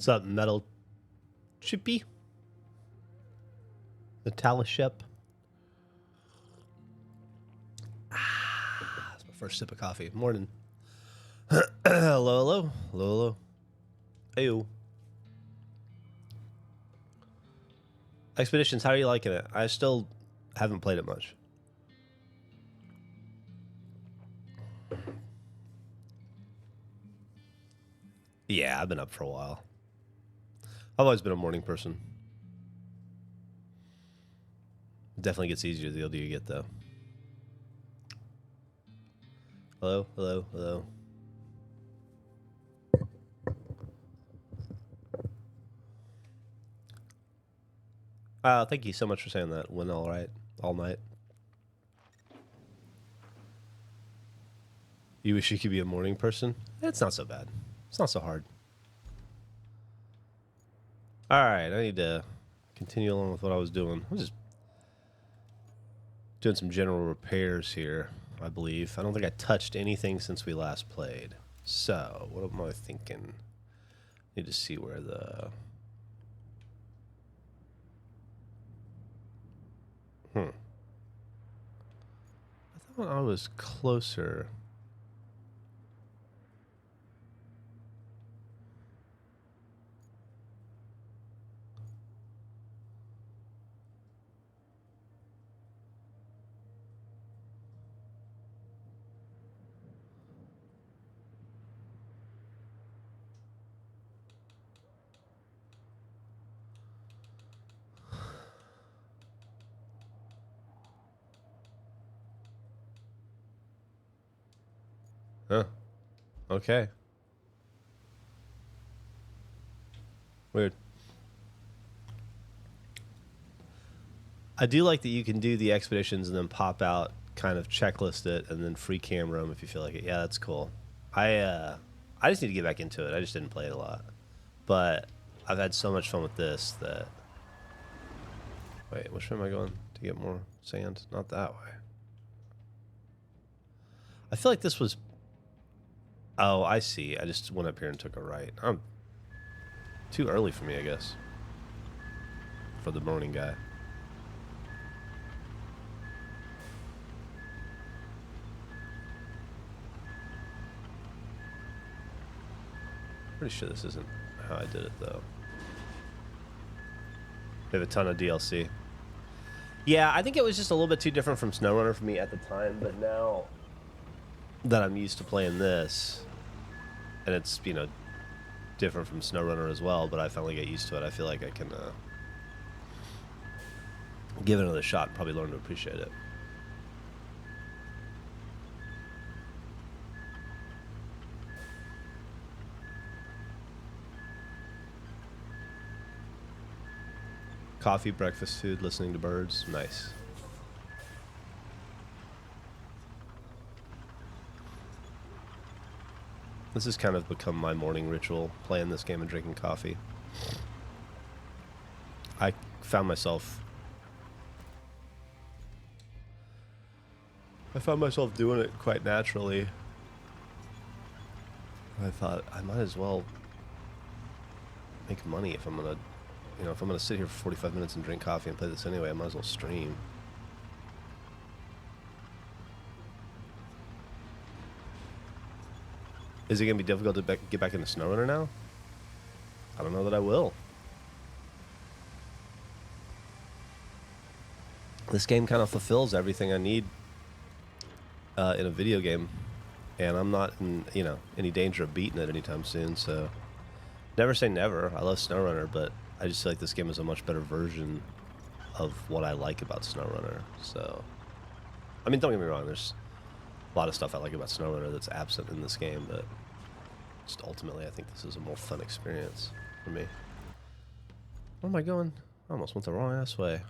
What's up, Metal Chippy? Metalishep. That's my first sip of coffee. Morning. Hello, hello. Hello, hello. Heyo. Expeditions, how are you liking it? I still haven't played it much. Yeah, I've been up for a while. I've always been a morning person. It definitely gets easier the older you get, though. Hello, hello, hello. Thank you so much for saying that. Went all right, all night. You wish you could be a morning person? It's not so bad. It's not so hard. All right, I need to continue along with what I was doing. I was just doing some general repairs here, I believe. I don't think I touched anything since we last played. So, what am I thinking? Need to see where the... I thought I was closer. Huh. Okay. Weird. I do like that you can do the expeditions and then pop out, kind of checklist it, and then free camera them if you feel like it. Yeah, that's cool. I just need to get back into it. I just didn't play it a lot. But I've had so much fun with this that... Wait, which way am I going to get more sand? Not that way. I feel like this was... Oh, I see. I just went up here and took a right. I'm too early for me, I guess. For the morning guy. Pretty sure this isn't how I did it, though. They have a ton of DLC. Yeah, I think it was just a little bit too different from SnowRunner for me at the time, but now that I'm used to playing this, and it's, you know, different from SnowRunner as well, but I finally get used to it. I feel like I can give it another shot and probably learn to appreciate it. Coffee, breakfast food, listening to birds. Nice. This has kind of become my morning ritual, playing this game and drinking coffee. I found myself doing it quite naturally. I thought I might as well make money if I'm gonna, you know, if I'm gonna sit here for 45 minutes and drink coffee and play this anyway, I might as well stream. Is it gonna be difficult to get back into SnowRunner now? I don't know that I will. This game kind of fulfills everything I need in a video game, and I'm not in, you know, any danger of beating it anytime soon. So, never say never. I love SnowRunner, but I just feel like this game is a much better version of what I like about SnowRunner. So, I mean, don't get me wrong. There's a lot of stuff I like about SnowRunner that's absent in this game, but just ultimately, I think this is a more fun experience for me. Where am I going? I almost went the wrong ass way.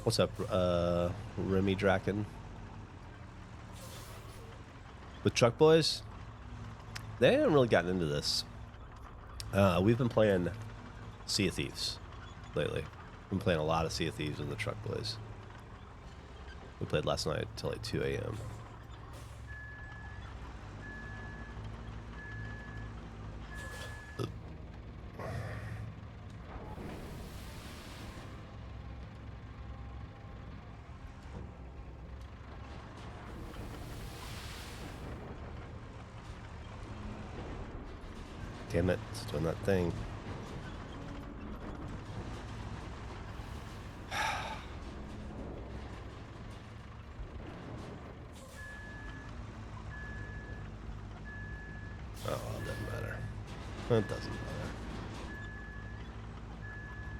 What's up, Remy Draken? With Truck Boys? They haven't really gotten into this. We've been playing Sea of Thieves lately. We've been playing a lot of Sea of Thieves with the Truck Boys. We played last night till like 2 a.m. Damn it, it's doing that thing. Oh, well, it doesn't matter. It doesn't matter.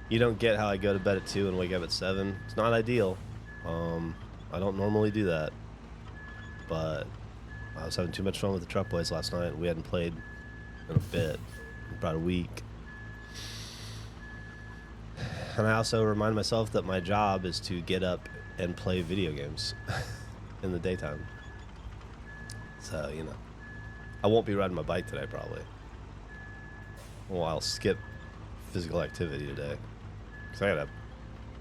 You don't get how I go to bed at 2 and wake up at 7. It's not ideal. I don't normally do that. But I was having too much fun with the Truck Boys last night. We hadn't played in a bit, about a week. And I also remind myself that my job is to get up and play video games in the daytime. So, you know, I won't be riding my bike today, probably. Well, I'll skip physical activity today because I got a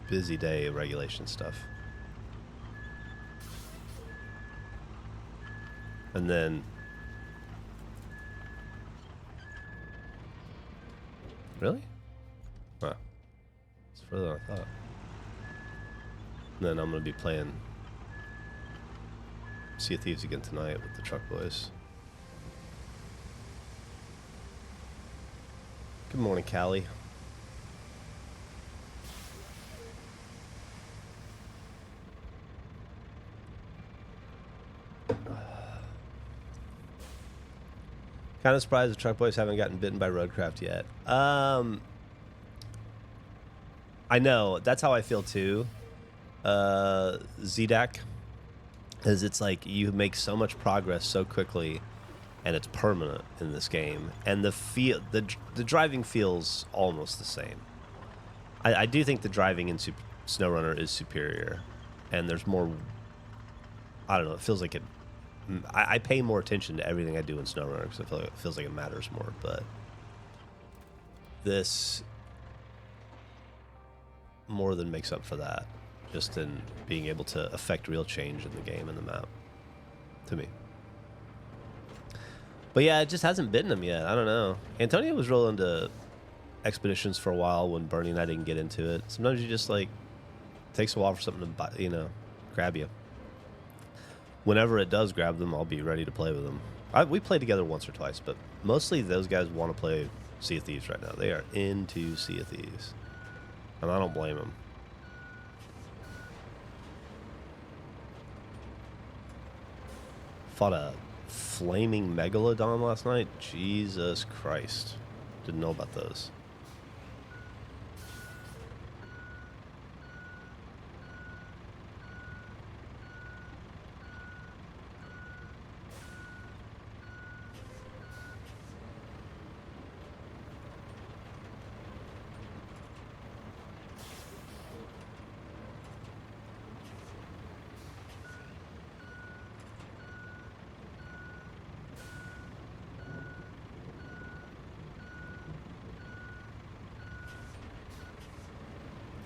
busy day of regulation stuff. And then... Really? Huh. It's further than I thought. And then I'm going to be playing Sea of Thieves again tonight with the Truck Boys. Good morning, Callie. Kind of surprised the Truck Boys haven't gotten bitten by Roadcraft yet. I know. That's how I feel too. ZDAC. Is it's like you make so much progress so quickly, and it's permanent in this game. And the driving feels almost the same. I do think the driving in SnowRunner is superior, and there's more. I don't know. It feels like it. I pay more attention to everything I do in SnowRunner because I feel like it feels like it matters more. But this more than makes up for that, just in being able to affect real change in the game and the map, to me. But yeah, it just hasn't bitten him yet. I don't know. Antonio was rolling into expeditions for a while when Bernie and I didn't get into it. Sometimes you just like, it takes a while for something to, you know, grab you. Whenever it does grab them, I'll be ready to play with them. We played together once or twice, but mostly those guys want to play Sea of Thieves right now. They are into Sea of Thieves. And I don't blame them. Fought a flaming megalodon last night. Jesus Christ. Didn't know about those.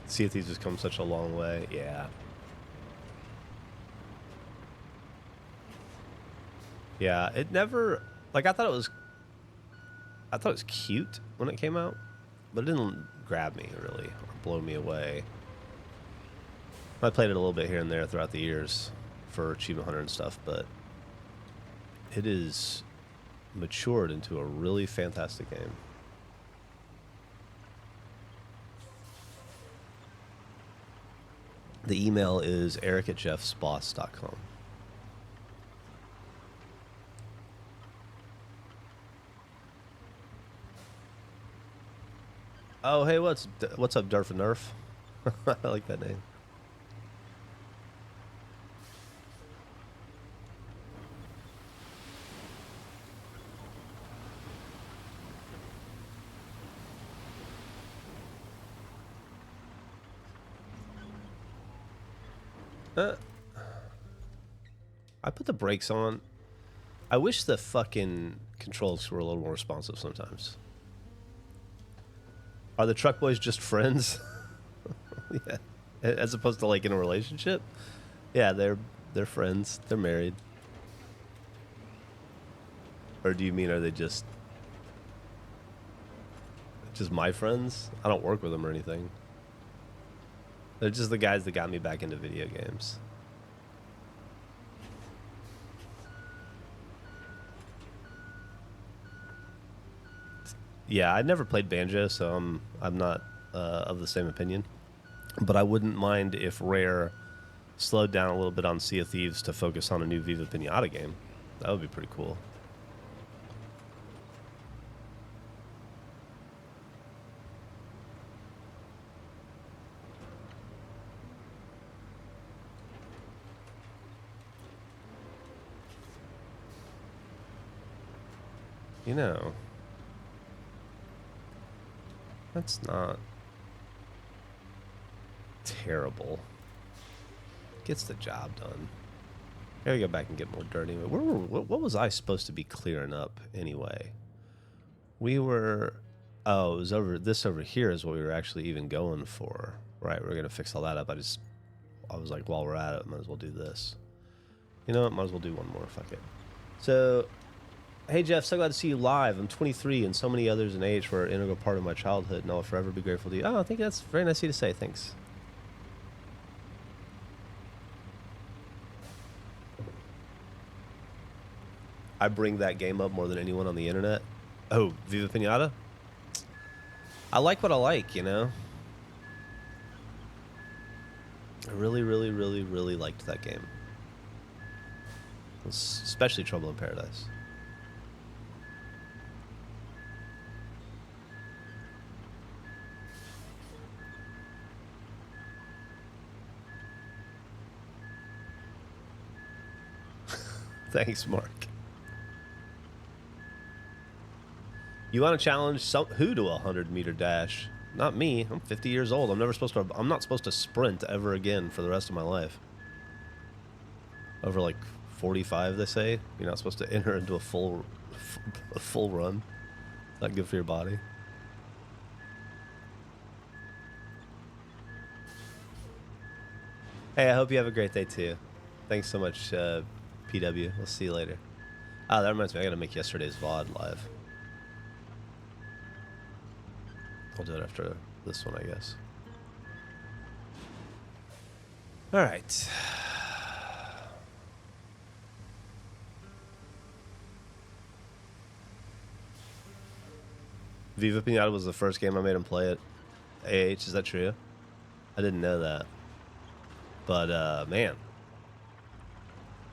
Sea of Thieves has come such a long way. Yeah. Yeah, it never, like, I thought it was cute when it came out, but it didn't grab me really or blow me away. I played it a little bit here and there throughout the years for Achievement Hunter and stuff, but it is matured into a really fantastic game. The email is eric@jeffsboss.com. Oh, hey, what's up, Durf and Nerf? I like that name. I put the brakes on. I wish the fucking controls were a little more responsive sometimes. Are the Truck Boys just friends? Yeah. As opposed to like in a relationship? Yeah, they're friends. They're married. Or do you mean are they just my friends? I don't work with them or anything. They're just the guys that got me back into video games. Yeah, I never played banjo, so I'm not of the same opinion. But I wouldn't mind if Rare slowed down a little bit on Sea of Thieves to focus on a new Viva Pinata game. That would be pretty cool. You know, that's not terrible. Gets the job done. Gotta go back and get more dirt anyway. What was I supposed to be clearing up anyway? We were... Oh, it was over here is what we were actually even going for. Right, we're gonna fix all that up. I was like, while we're at it, might as well do this. You know what? Might as well do one more. Fuck it. So... Hey Jeff, so glad to see you live. I'm 23 and so many others in age were an integral part of my childhood and I'll forever be grateful to you. Oh, I think that's very nice of you to say. Thanks. I bring that game up more than anyone on the internet. Oh, Viva Pinata? I like what I like, you know? I really, really, really, really liked that game. Especially Trouble in Paradise. Thanks, Mark. You want to challenge who to a 100-meter dash? Not me. I'm 50 years old. I'm not supposed to sprint ever again for the rest of my life. Over like 45, they say. You're not supposed to enter into a full run. Not good for your body. Hey, I hope you have a great day too. Thanks so much, PW. We'll see you later. Ah, that reminds me. I gotta make yesterday's VOD live. I'll do it after this one, I guess. All right. Viva Pinata was the first game I made him play at AH. Is that true? I didn't know that. But, man.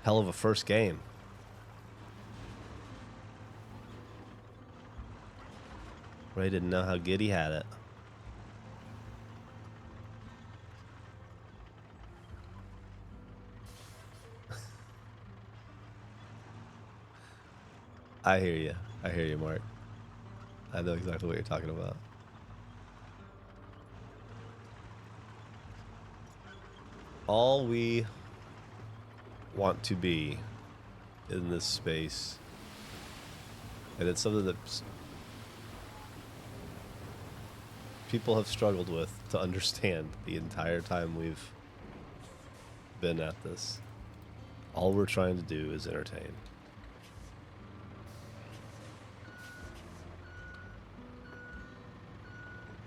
Hell of a first game. Ray didn't know how good he had it. I hear you. I hear you, Mark. I know exactly what you're talking about. All we want to be in this space, and it's something that people have struggled with to understand the entire time we've been at this. All we're trying to do is entertain.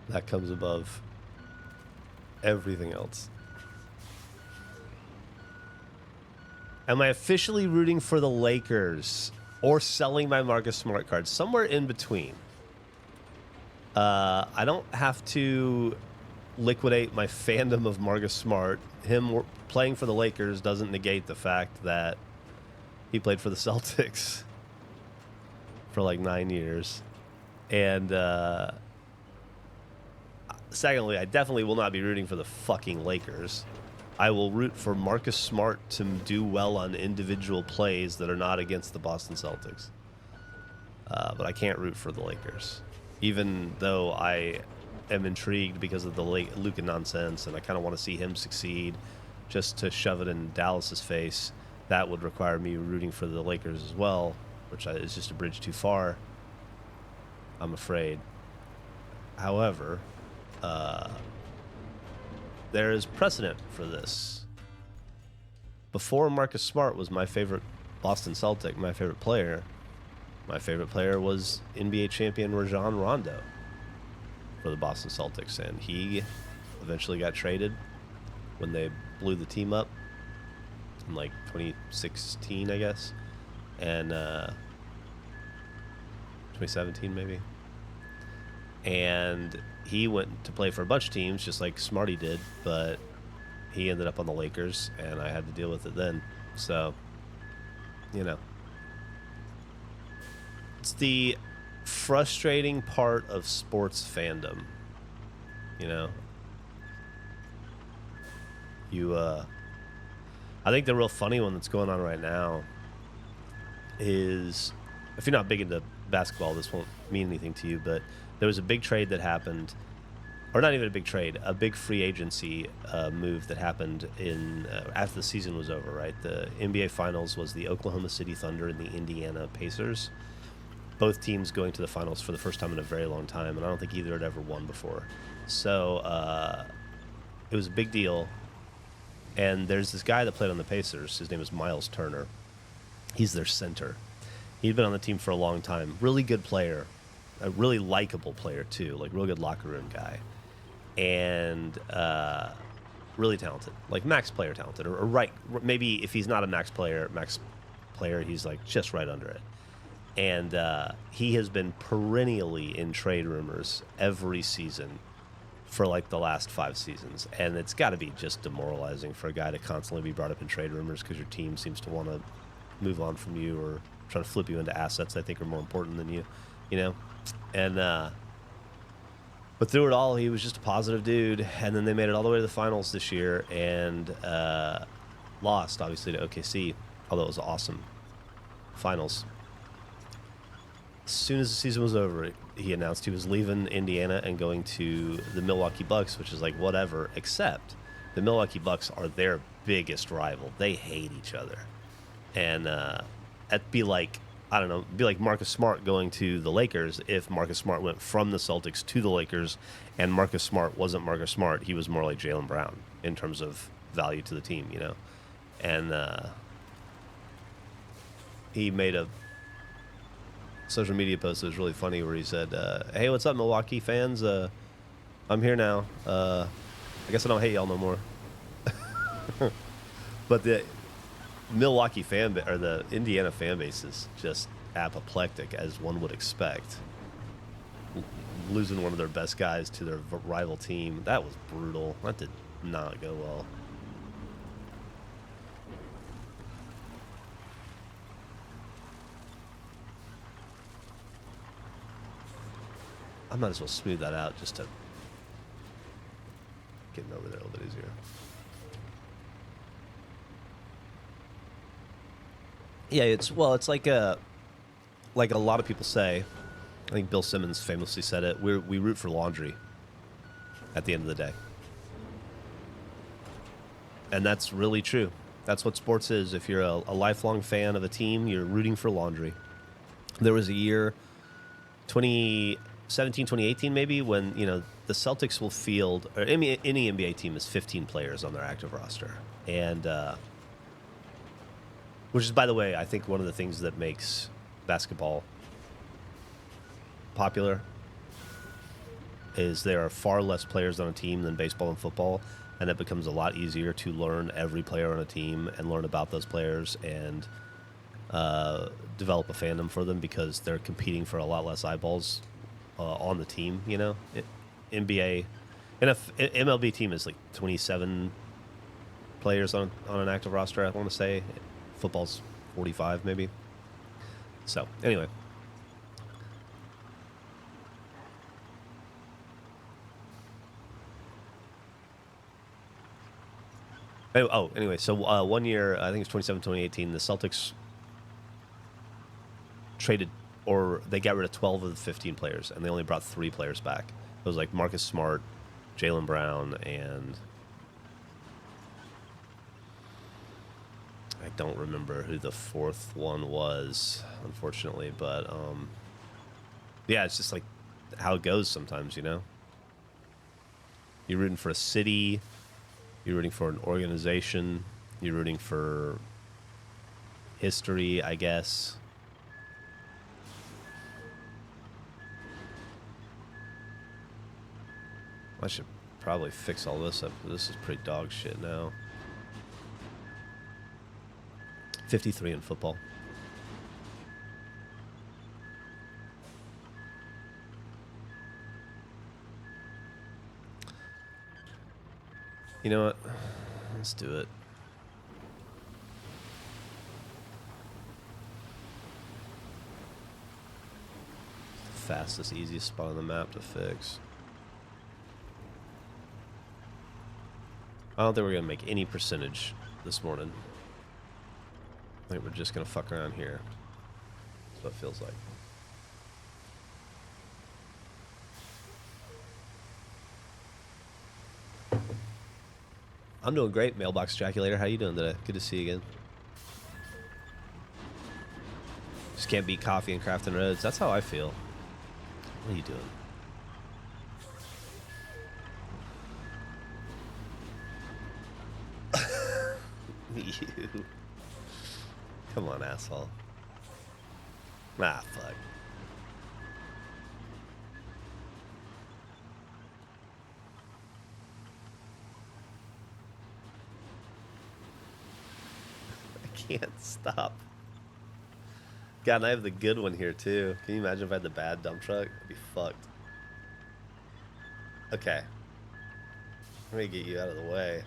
That comes above everything else. Am I officially rooting for the Lakers or selling my Marcus Smart card? Somewhere in between. I don't have to liquidate my fandom of Marcus Smart. Him playing for the Lakers doesn't negate the fact that he played for the Celtics for like 9 years. And secondly, I definitely will not be rooting for the fucking Lakers. I will root for Marcus Smart to do well on individual plays that are not against the Boston Celtics. But I can't root for the Lakers. Even though I am intrigued because of the Luka nonsense and I kind of want to see him succeed just to shove it in Dallas's face, that would require me rooting for the Lakers as well, which is just a bridge too far, I'm afraid. However, there is precedent for this. Before Marcus Smart was my favorite Boston Celtic, my favorite player was NBA champion Rajon Rondo for the Boston Celtics, and he eventually got traded when they blew the team up in like 2016, I guess, and 2017 maybe. and he went to play for a bunch of teams, just like Smarty did, but he ended up on the Lakers, and I had to deal with it then. So, you know, it's the frustrating part of sports fandom. You know, I think the real funny one that's going on right now is, if you're not big into basketball, this won't mean anything to you, but there was a big trade that happened, or not even a big trade, a big free agency move that happened in after the season was over, right? The NBA Finals was the Oklahoma City Thunder and the Indiana Pacers, both teams going to the finals for the first time in a very long time, and I don't think either had ever won before. So it was a big deal. And there's this guy that played on the Pacers. His name is Miles Turner. He's their center. He'd been on the team for a long time. Really good player. A really likable player, too. Like, real good locker room guy. And really talented. Like, max player talented. Or right, maybe if he's not a max player, he's, like, just right under it. And he has been perennially in trade rumors every season for like the last 5 seasons, and it's got to be just demoralizing for a guy to constantly be brought up in trade rumors because your team seems to want to move on from you or try to flip you into assets they think are more important than you, you know. And but through it all, he was just a positive dude. And then they made it all the way to the finals this year and lost, obviously, to OKC, although it was awesome finals. As soon as the season was over, he announced he was leaving Indiana and going to the Milwaukee Bucks, which is like whatever, except the Milwaukee Bucks are their biggest rival. They hate each other. And that'd be like, I don't know, be like Marcus Smart going to the Lakers if Marcus Smart went from the Celtics to the Lakers and Marcus Smart wasn't Marcus Smart. He was more like Jaylen Brown in terms of value to the team, you know. And he made a social media post that was really funny where he said, hey, what's up, Milwaukee fans? I'm here now. I guess I don't hate y'all no more. But the Milwaukee or the Indiana fan base is just apoplectic, as one would expect. Losing one of their best guys to their rival team, that was brutal. That did not go well. I might as well smooth that out just to get over there a little bit easier. Yeah, it's like a lot of people say. I think Bill Simmons famously said it. We root for laundry at the end of the day. And that's really true. That's what sports is. If you're a lifelong fan of a team, you're rooting for laundry. There was a year, 2017, 2018 maybe, when, you know, the Celtics will field, or any NBA team is 15 players on their active roster. And which is, by the way, I think one of the things that makes basketball popular is there are far less players on a team than baseball and football, and it becomes a lot easier to learn every player on a team and learn about those players and develop a fandom for them because they're competing for a lot less eyeballs on the team, you know. NBA and if MLB team is like 27 players on an active roster, I want to say. Football's 45 maybe. So anyway, anyway, so 1 year, I think it's 2017, 2018, the Celtics traded, or they got rid of 12 of the 15 players, and they only brought 3 players back. It was like Marcus Smart, Jaylen Brown, and I don't remember who the 4th one was, unfortunately, but yeah, it's just like how it goes sometimes, you know. You're rooting for a city, you're rooting for an organization, you're rooting for history, I guess. I should probably fix all this up. This is pretty dog shit now. 53 in football. You know what? Let's do it. Fastest, easiest spot on the map to fix. I don't think we're gonna make any percentage this morning. I think we're just gonna fuck around here. That's what it feels like. I'm doing great, Mailbox Ejaculator. How you doing today? Good to see you again. Just can't beat coffee and crafting roads. That's how I feel. What are you doing? You. Come on, asshole. Ah, fuck. I can't stop. God, and I have the good one here, too. Can you imagine if I had the bad dump truck? I'd be fucked. Okay. Let me get you out of the way.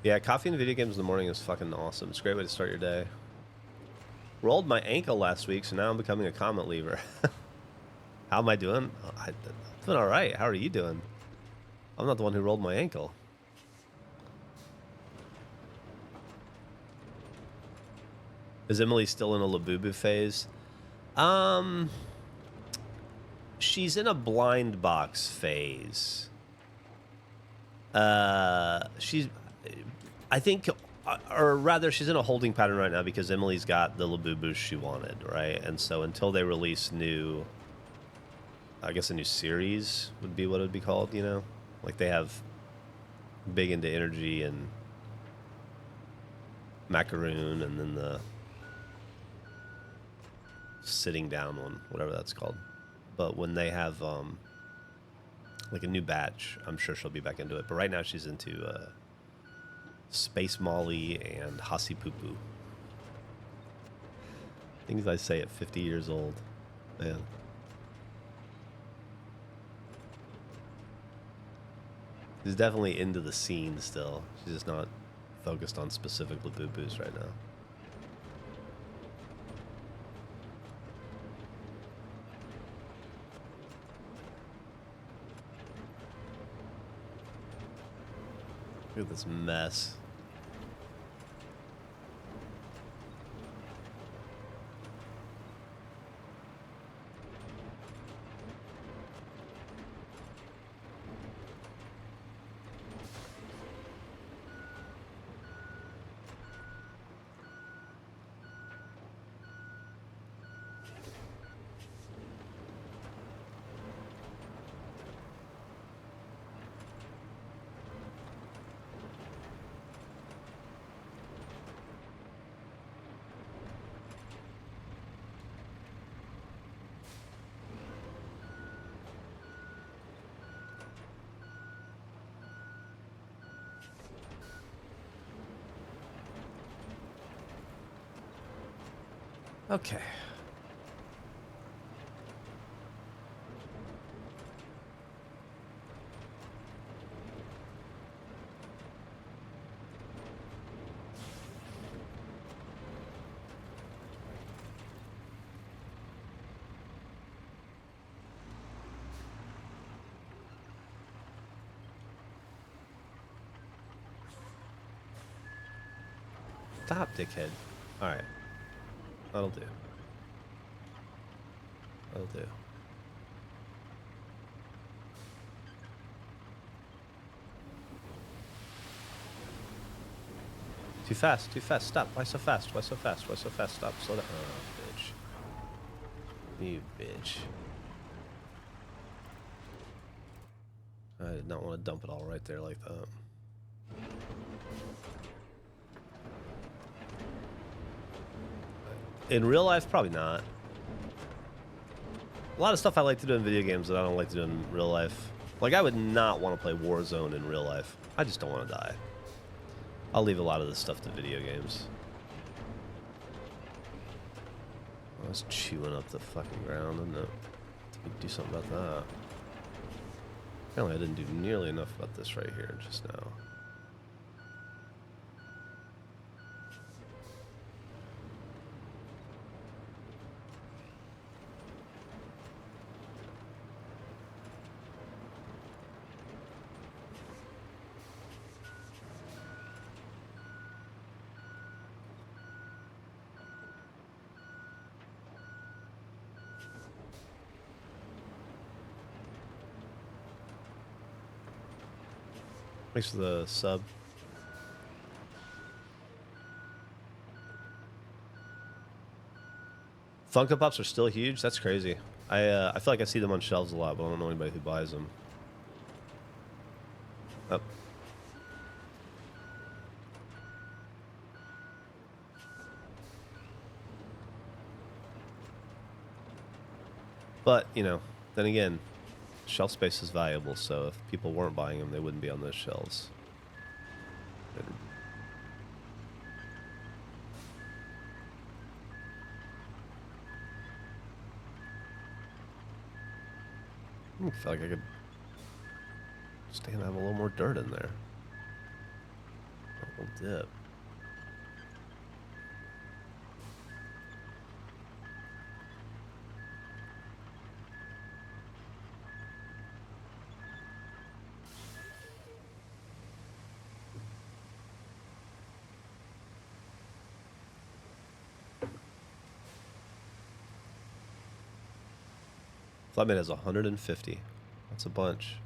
Yeah, coffee and video games in the morning is fucking awesome. It's a great way to start your day. Rolled my ankle last week, so now I'm becoming a comment leaver. How am I doing? I'm doing all right. How are you doing? I'm not the one who rolled my ankle. Is Emily still in a Labubu phase? She's in a blind box phase. I think, or rather, she's in a holding pattern right now because Emily's got the Labubu she wanted, right? And so until they release new, I guess a new series would be what it would be called, you know? Like they have big into energy and macaroon, and then the sitting down one, whatever that's called. But when they have like a new batch, I'm sure she'll be back into it. But right now she's into Space Molly and Hasi Poo. Things I say at 50 years old. Man. She's definitely into the scene still. She's just not focused on specific Labubus right now. Look at this mess. Okay. Stop, dickhead. Alright. That'll do. That'll do. Too fast, too fast. Stop. Why so fast? Why so fast? Why so fast? Stop. Slow down. Oh, bitch. You bitch. I did not want to dump it all right there like that. In real life, probably not. A lot of stuff I like to do in video games that I don't like to do in real life. Like, I would not want to play Warzone in real life. I just don't want to die. I'll leave a lot of this stuff to video games. I was chewing up the fucking ground, and do something about that. Apparently I didn't do nearly enough about this right here just now. Thanks for the sub. Funko Pops are still huge? That's crazy. I feel like I see them on shelves a lot, but I don't know anybody who buys them. Oh. But, you know, then again, shelf space is valuable, so if people weren't buying them, they wouldn't be on those shelves. I feel like I could stand and have a little more dirt in there. A little dip. Flatmate has 150. That's a bunch.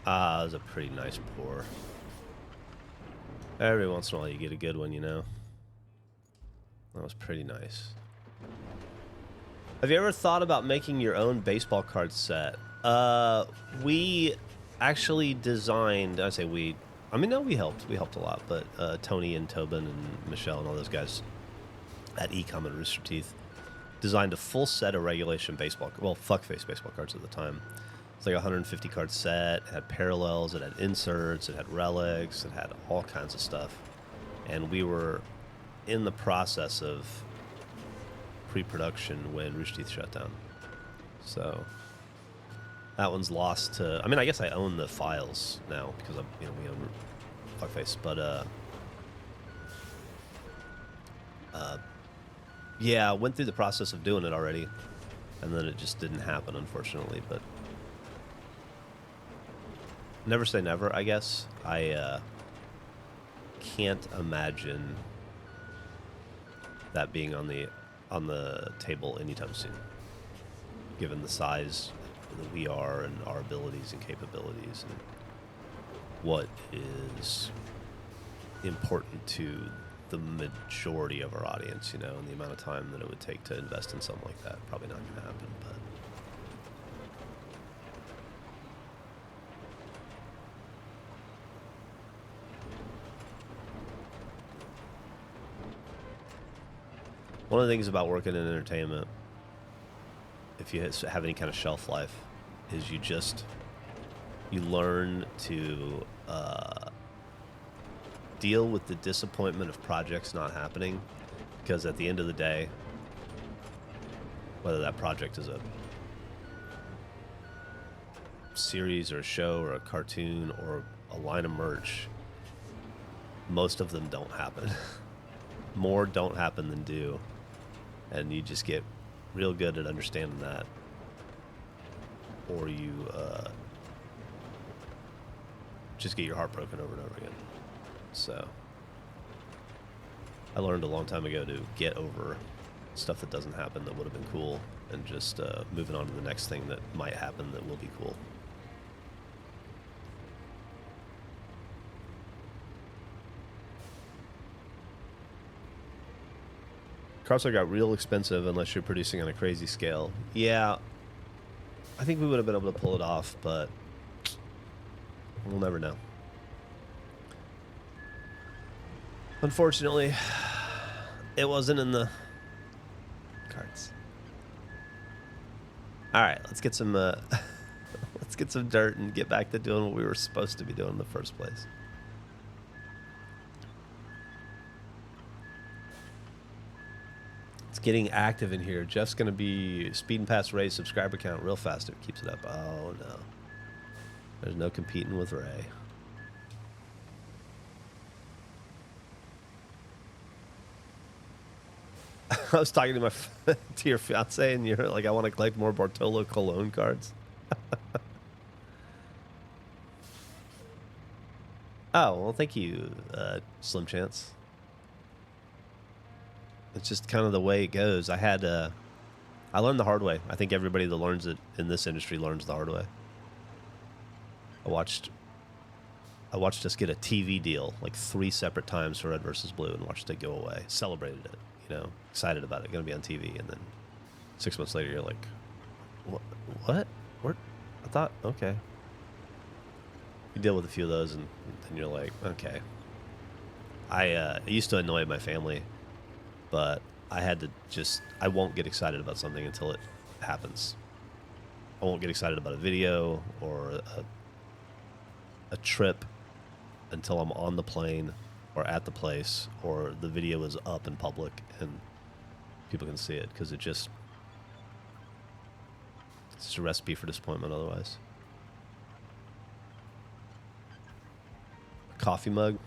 Ah, that was a pretty nice pour. Every once in a while you get a good one, you know. That was pretty nice. Have you ever thought about making your own baseball card set? We actually designed, I say we, I mean, no, we helped a lot, but Tony and Tobin and Michelle and all those guys at Ecom and Rooster Teeth designed a full set of regulation baseball, well, fuckface baseball cards at the time. It's like a 150 card set. It had parallels, it had inserts, it had relics, it had all kinds of stuff. And we were in the process of pre-production when Rooster Teeth shut down. So that one's lost to, I mean, I guess I own the files now because I'm, you know, we own fuckface, but yeah, I went through the process of doing it already, and then it just didn't happen, unfortunately. But never say never, I guess. I can't imagine that being on the table anytime soon, given the size that we are and our abilities and capabilities and what is important to the majority of our audience, you know, and the amount of time that it would take to invest in something like that. Probably not going to happen, but one of the things about working in entertainment, if you have any kind of shelf life, is you learn to deal with the disappointment of projects not happening, because at the end of the day, whether that project is a series or a show or a cartoon or a line of merch, most of them don't happen. more don't happen than do. And you just get real good at understanding that. Or you just get your heart broken over and over again. So I learned a long time ago to get over stuff that doesn't happen that would have been cool, and just moving on to the next thing that might happen that will be cool. Cards got real expensive unless you're producing on a crazy scale. Yeah, I think we would have been able to pull it off, but we'll never know. Unfortunately, it wasn't in the cards. All right, let's get some let's get some dirt and get back to doing what we were supposed to be doing in the first place. It's getting active in here. Jeff's gonna be speeding past Ray's subscriber count real fast if it keeps it up. Oh no, there's no competing with Ray. I was talking to to your fiance, and you're like, I want to collect more Bartolo Colon cards. Oh, well, thank you, Slim Chance. It's just kind of the way it goes. I learned the hard way. I think everybody that learns it in this industry learns the hard way. I watched us get a TV deal like 3 separate times for Red versus Blue, and watched it go away. Celebrated it, excited about it, going to be on TV, and then 6 months later, you're like, what? Where? I thought, okay. You deal with a few of those, and then you're like, okay. I used to annoy my family, but I had to I won't get excited about something until it happens. I won't get excited about a video or a trip until I'm on the plane or at the place, or the video is up in public and people can see it, because it's just a recipe for disappointment otherwise. A coffee mug?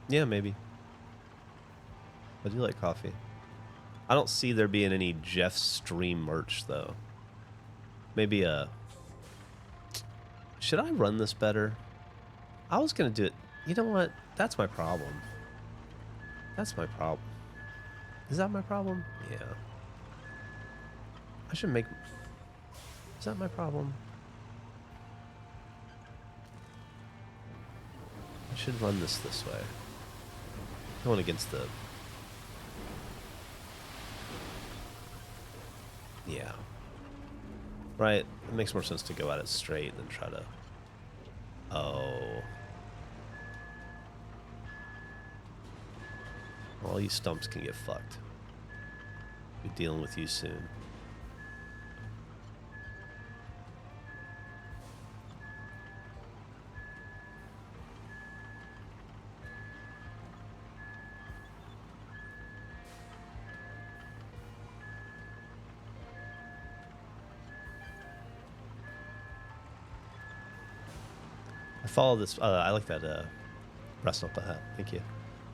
Yeah, maybe. I do like coffee. I don't see there being any Jeff Stream merch, though. Maybe should I run this better? I was going to do it. You know what? That's my problem. That's my problem. Is that my problem? Yeah. I should make... Is that my problem? I should run this way. Going against the... Yeah. Right? It makes more sense to go at it straight than try to... Oh. All you stumps can get fucked. Be dealing with you soon. I follow this. I like that breast up hat. Thank you.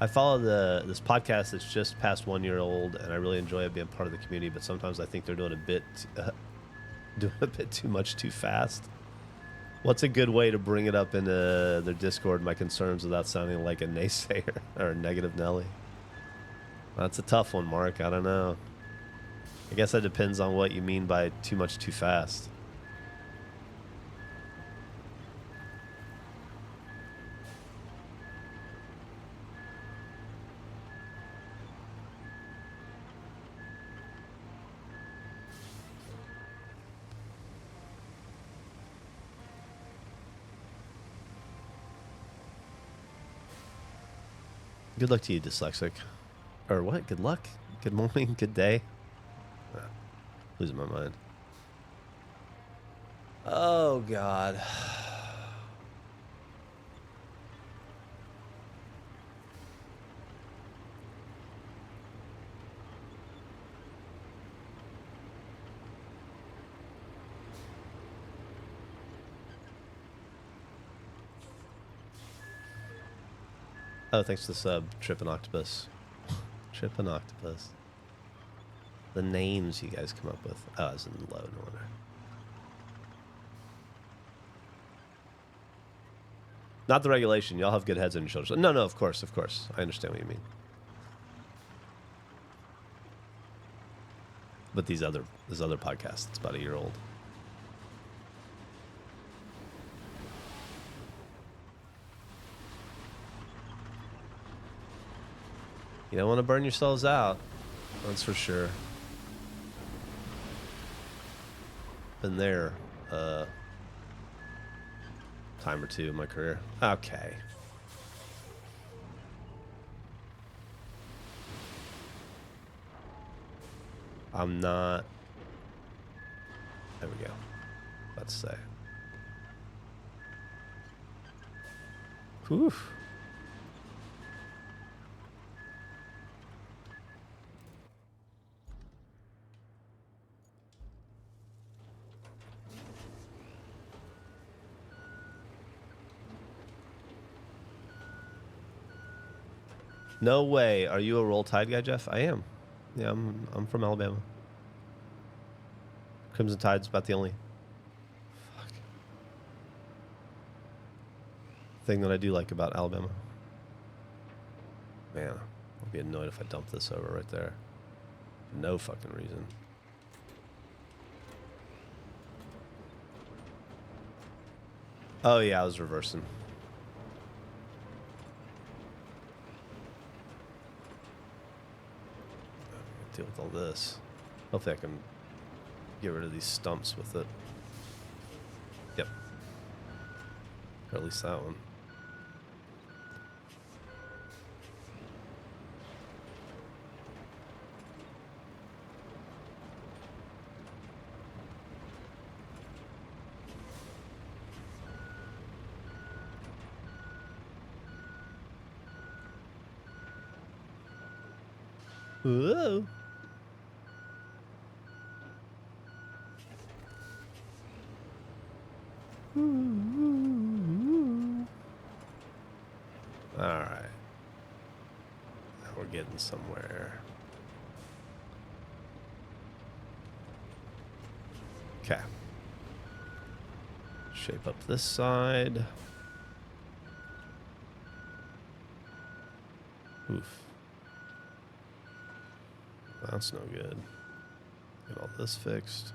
I follow this podcast that's just past 1 year old, and I really enjoy it being part of the community. But sometimes I think they're doing a bit too much too fast. What's a good way to bring it up into their Discord, my concerns, without sounding like a naysayer or a negative Nelly? That's a tough one, Mark. I don't know. I guess that depends on what you mean by too much too fast. Good luck to you, dyslexic. Or what? Good luck? Good morning? Good day? Losing my mind. Oh, God. Oh, thanks to the sub, Trip and Octopus. Trip and Octopus. The names you guys come up with. Oh, it's in low, no wonder. Not the regulation. Y'all have good heads on your shoulders. No, no, of course, of course. I understand what you mean. But this other podcast, it's about a year old. You don't want to burn yourselves out. That's for sure. Been there time or two in my career. Okay. I'm not. There we go. Let's say. Whew. No way. Are you a Roll Tide guy, Jeff? I am. Yeah, I'm from Alabama. Crimson Tide's about the only thing that I do like about Alabama. Man, I'll be annoyed if I dump this over right there. No fucking reason. Oh yeah, I was reversing. Deal with all this. Hopefully I can get rid of these stumps with it. Yep. Or at least that one. Whoa. All right. Now we're getting somewhere. Okay. Shape up this side. Oof. That's no good. Get all this fixed.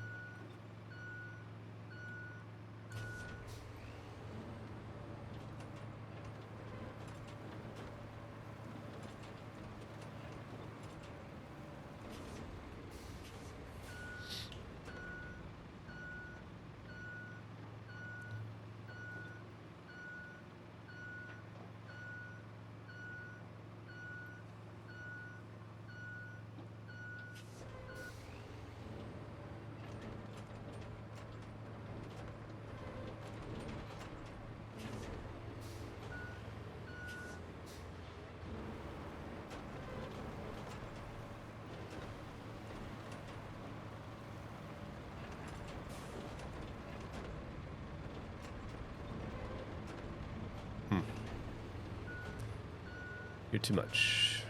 You're too much.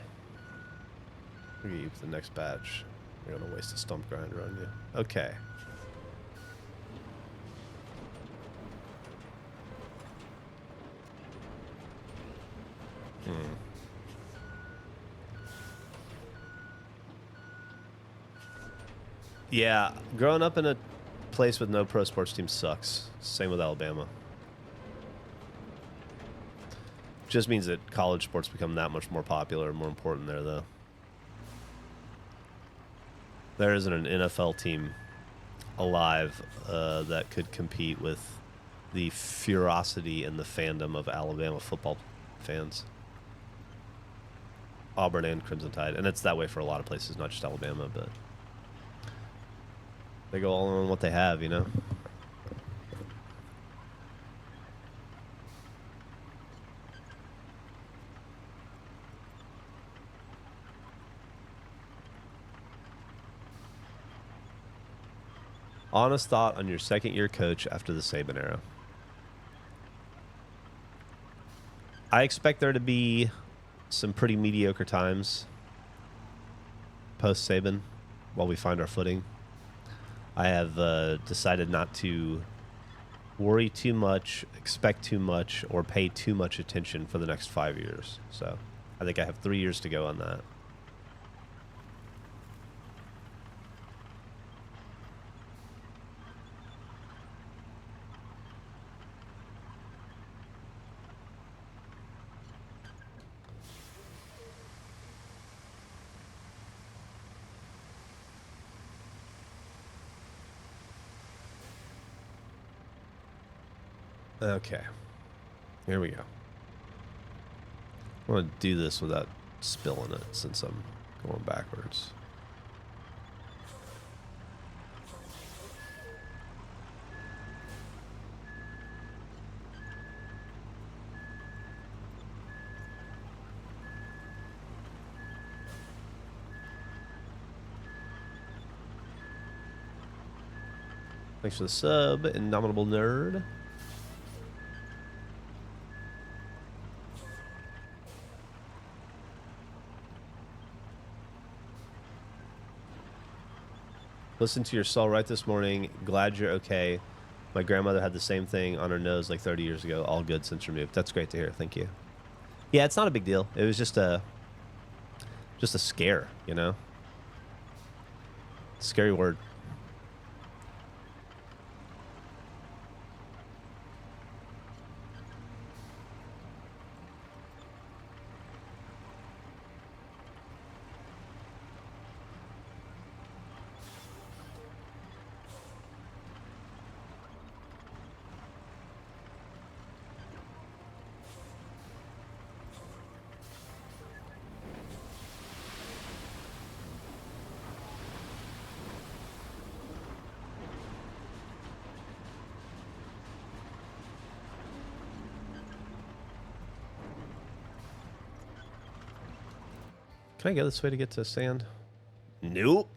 We're gonna use the next batch. We're gonna waste a stump grinder on you. Okay. Yeah, growing up in a place with no pro sports team sucks. Same with Alabama. Just means that college sports become that much more popular and more important there, though. There isn't an NFL team alive that could compete with the ferocity and the fandom of Alabama football fans. Auburn and Crimson Tide. And it's that way for a lot of places, not just Alabama, but they go all on what they have, you know? Honest thought on your second year coach after the Saban era. I expect there to be some pretty mediocre times post Saban while we find our footing. I have decided not to worry too much, expect too much, or pay too much attention for the next 5 years. So I think I have 3 years to go on that. Okay, here we go. I want to do this without spilling it since I'm going backwards. Thanks for the sub, Indomitable Nerd. Listen to your soul right this morning. Glad you're okay. My grandmother had the same thing on her nose like 30 years ago. All good since removed. That's great to hear. Thank you. Yeah, it's not a big deal. It was just a scare, you know? Scary word. Can I go this way to get to sand? Nope.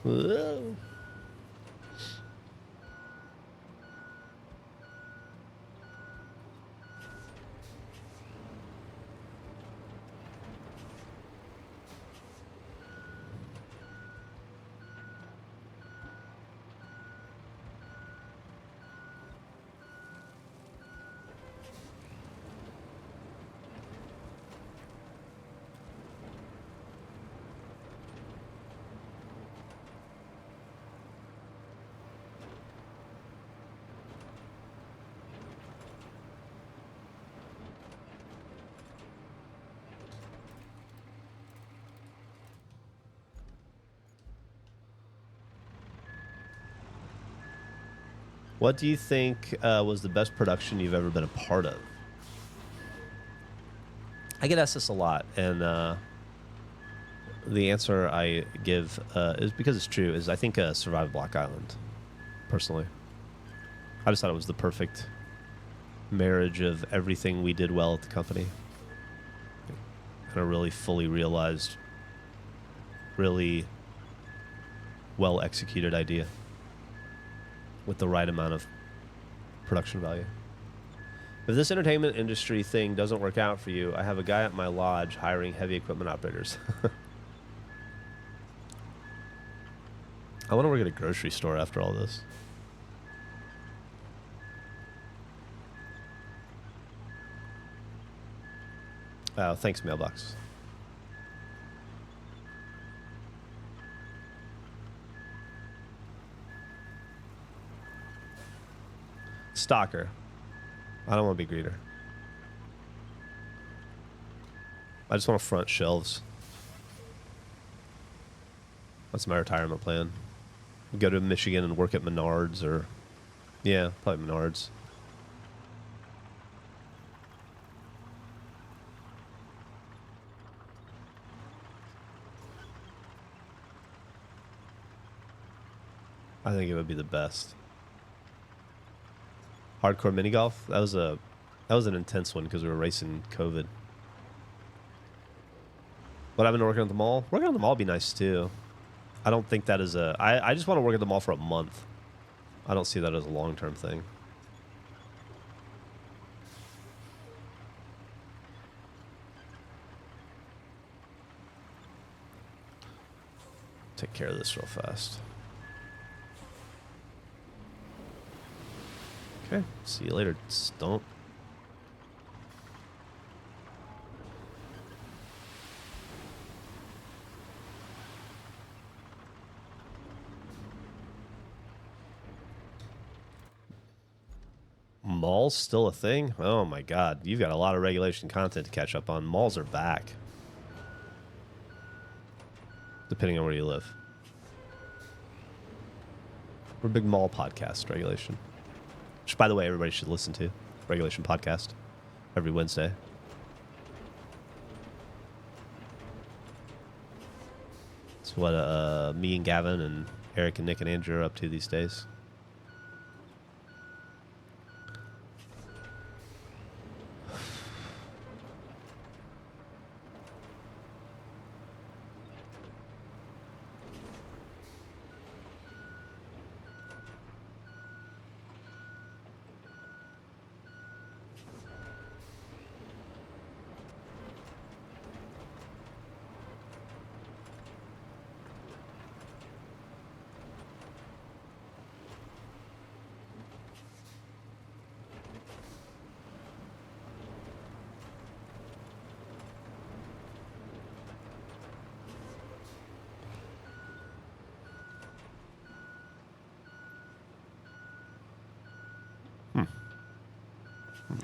Whoa. What do you think was the best production you've ever been a part of? I get asked this a lot, and the answer I give is because it's true. Is I think Survive Block Island, personally. I just thought it was the perfect marriage of everything we did well at the company, and a really fully realized, really well executed idea with the right amount of production value. If this entertainment industry thing doesn't work out for you, I have a guy at my lodge hiring heavy equipment operators. I want to work at a grocery store after all this. Oh, thanks, Mailbox. Stalker. I don't want to be greeter. I just want front shelves. That's my retirement plan. Go to Michigan and work at Menards or... Yeah, probably Menards. I think it would be the best. Hardcore mini golf. That was an intense one because we were racing COVID. But I've been working at the mall. Working at the mall would be nice too. I don't think that is a... I just want to work at the mall for a month. I don't see that as a long-term thing. Take care of this real fast. Okay, see you later, Stump. Malls still a thing? Oh my god, you've got a lot of regulation content to catch up on. Malls are back. Depending on where you live. We're a big mall podcast, Regulation. Which, by the way, everybody should listen to. Regulation podcast. Every Wednesday. It's what me and Gavin and Eric and Nick and Andrew are up to these days.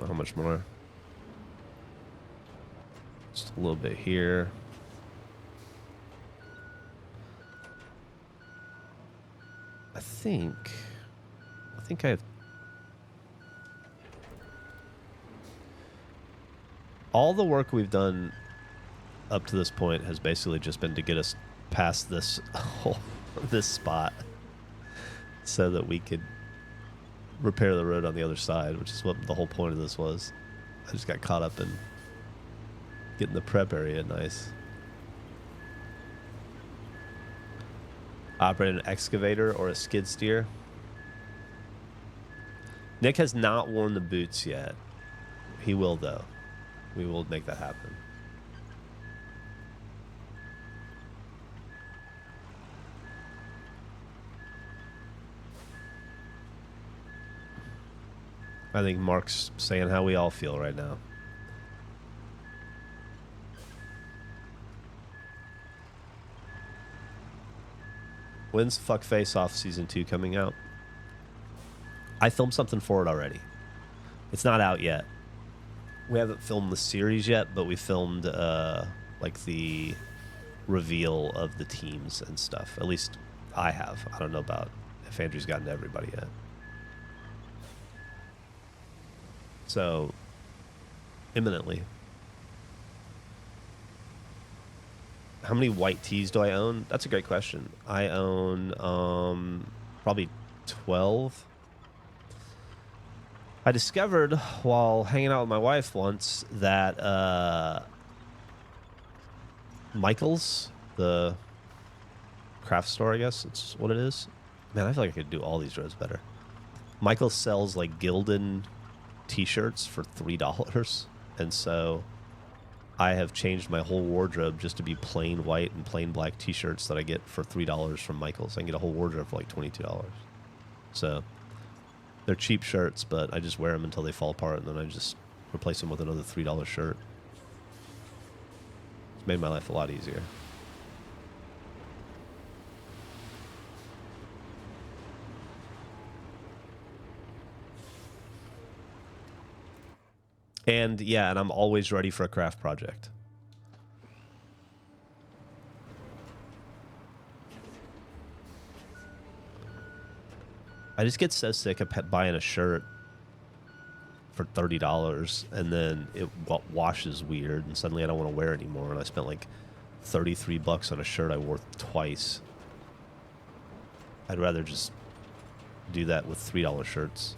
How much more? Just a little bit here. I think I have all the work we've done up to this point has basically just been to get us past this this spot so that we could repair the road on the other side, which is what the whole point of this was. I just got caught up in getting the prep area nice. Operate an excavator or a skid steer. Nick has not worn the boots yet. He will, though. We will make that happen. I think Mark's saying how we all feel right now. When's Fuck Face Off Season 2 coming out? I filmed something for it already. It's not out yet. We haven't filmed the series yet, but we filmed like the reveal of the teams and stuff. At least I have. I don't know about if Andrew's gotten to everybody yet. So, imminently. How many white tees do I own? That's a great question. I own probably 12. I discovered while hanging out with my wife once that Michael's, the craft store, I guess it's what it is. Man, I feel like I could do all these roads better. Michael sells like Gildan t-shirts for $3, and so I have changed my whole wardrobe just to be plain white and plain black t-shirts that I get for $3 from Michael's. I can get a whole wardrobe for like $22. So they're cheap shirts, but I just wear them until they fall apart, and then I just replace them with another $3 shirt. It's made my life a lot easier. And yeah, and I'm always ready for a craft project. I just get so sick of buying a shirt for $30 and then it washes weird and suddenly I don't want to wear it anymore. And I spent like $33 on a shirt I wore twice. I'd rather just do that with $3 shirts.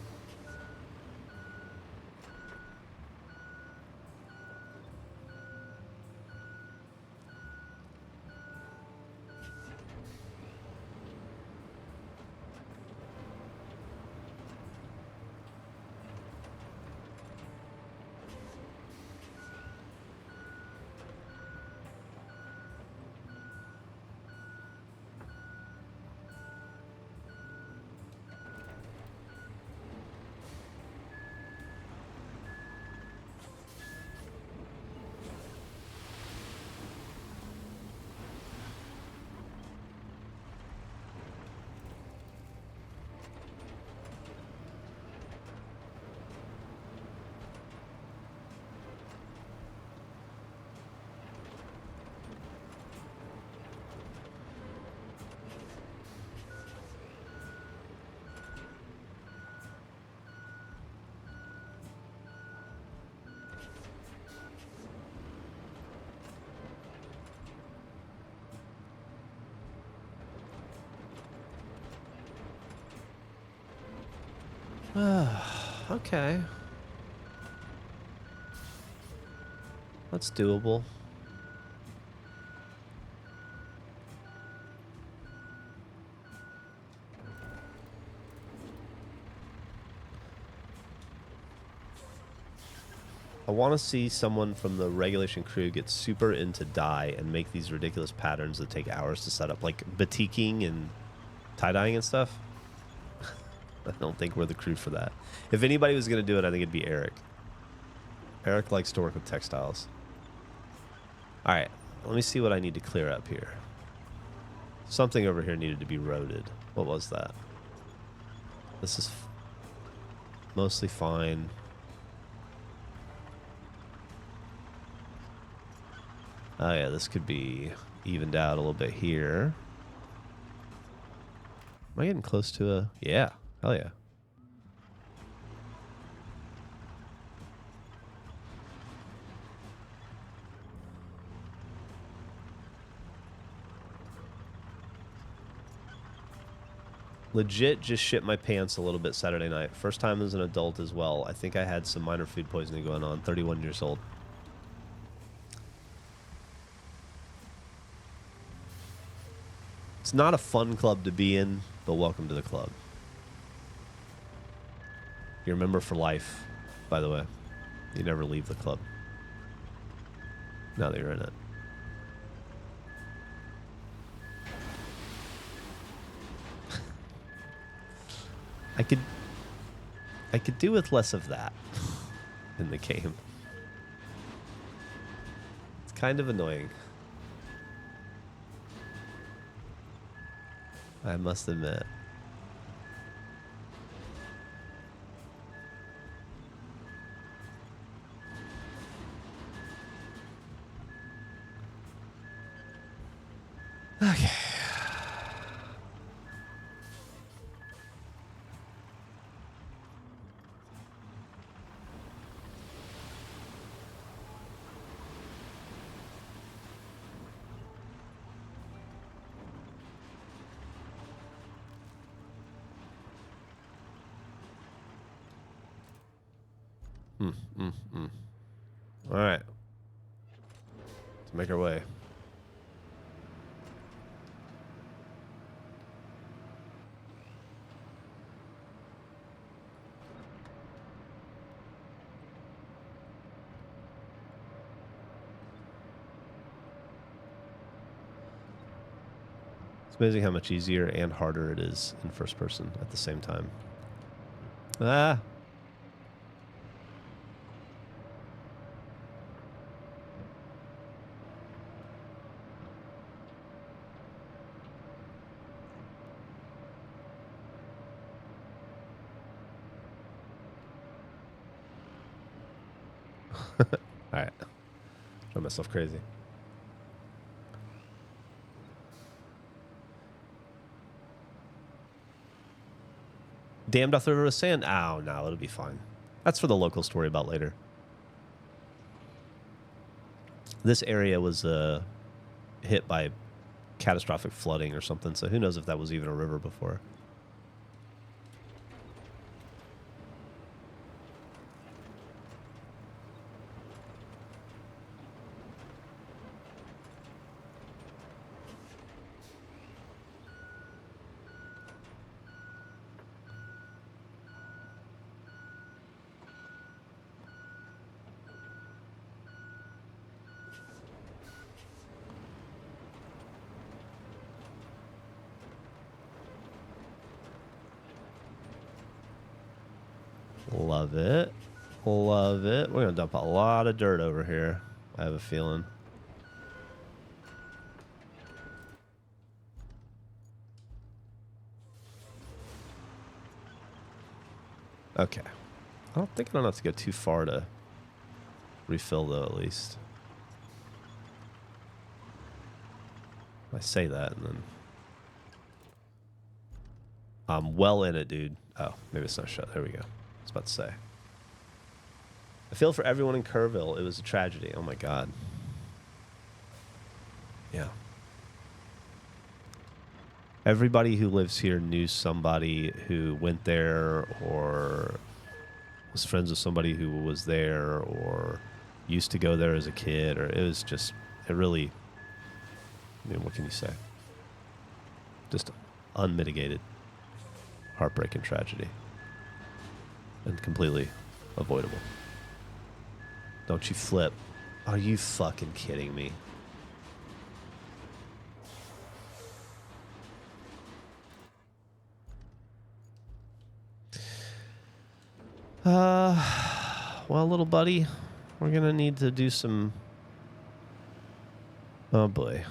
Okay. That's doable. I want to see someone from the regulation crew get super into dye and make these ridiculous patterns that take hours to set up, like batiking and tie-dyeing and stuff. I don't think we're the crew for that. If anybody was going to do it, I think it'd be Eric. Eric likes to work with textiles. All right, let me see what I need to clear up here. Something over here needed to be roaded. What was that? This is mostly fine. Oh yeah, this could be evened out a little bit here. Am I getting close to a... Yeah, hell yeah. Legit just shit my pants a little bit Saturday night. First time as an adult as well. I think I had some minor food poisoning going on. 31 years old. It's not a fun club to be in, but welcome to the club. You're a member for life, by the way. You never leave the club. Now that you're in it. I could do with less of that in the game. It's kind of annoying. I must admit. Okay. All right. Let's make our way. It's amazing how much easier and harder it is in first person at the same time. Ah. All right. Drive myself crazy. Damned off the river of sand. Oh, no, it'll be fine. That's for the local story about later. This area was hit by catastrophic flooding or something, so who knows if that was even a river before. Love it. Love it. We're going to dump a lot of dirt over here, I have a feeling. Okay. I don't think I don't have to go too far to refill, though, at least. I say that, and then... I'm well in it, dude. Oh, maybe it's not shut. There we go. I was about to say. I feel for everyone in Kerrville. It was a tragedy. Oh, my God. Yeah. Everybody who lives here knew somebody who went there or was friends with somebody who was there or used to go there as a kid. Or it was just, it really, I mean, what can you say? Just unmitigated heartbreaking tragedy. And completely avoidable. Don't you flip. Are you fucking kidding me? Well, little buddy, we're gonna need to do some... Oh, boy.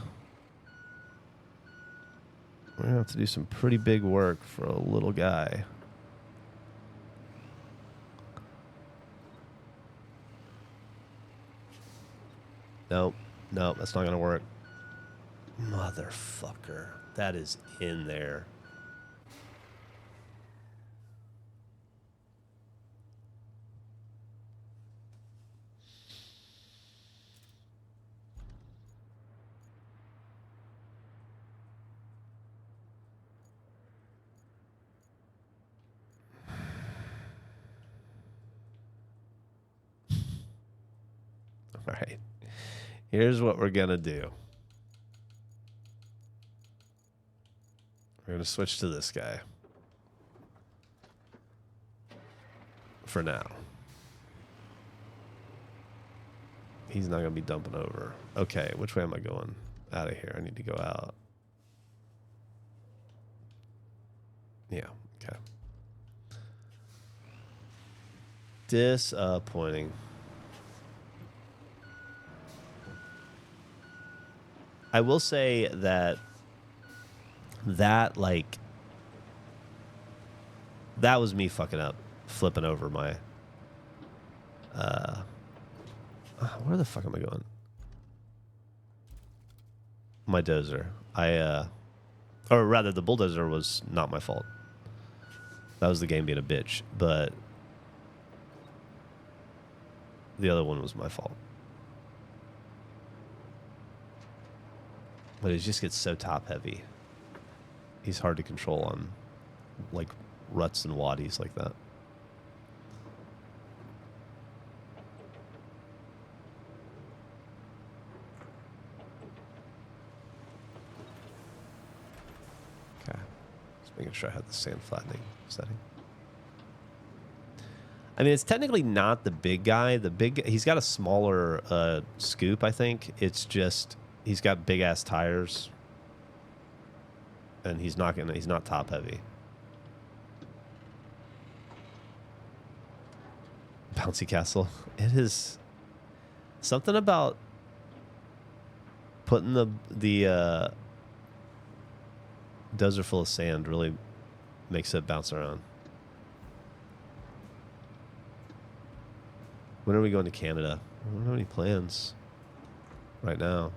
We're gonna have to do some pretty big work for a little guy. Nope. Nope, that's not gonna work. Motherfucker. That is in there. All right. Here's what we're going to do. We're going to switch to this guy. For now. He's not going to be dumping over. Okay, which way am I going? Out of here. I need to go out. Yeah, okay. Disappointing. I will say that like, that was me fucking up, flipping over my, where the fuck am I going? My dozer. Or rather, the bulldozer was not my fault. That was the game being a bitch, but the other one was my fault. But it just gets so top heavy. He's hard to control on, like, ruts and waddies like that. Okay. Just making sure I have the sand flattening setting. I mean, it's technically not the big guy. He's got a smaller scoop, I think. It's just... He's got big ass tires, and he's not top heavy. Bouncy castle. It is something about putting the dozer full of sand really makes it bounce around. When are we going to Canada? I don't have any plans right now.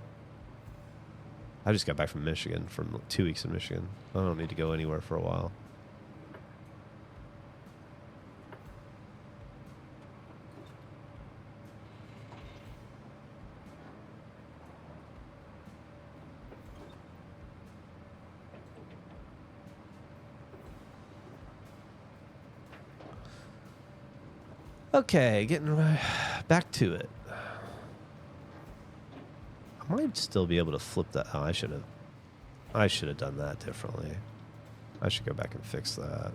I just got back from Michigan, from 2 weeks in Michigan. I don't need to go anywhere for a while. Okay, getting back to it. I might still be able to flip that. Oh, I should have done that differently. I should go back and fix that.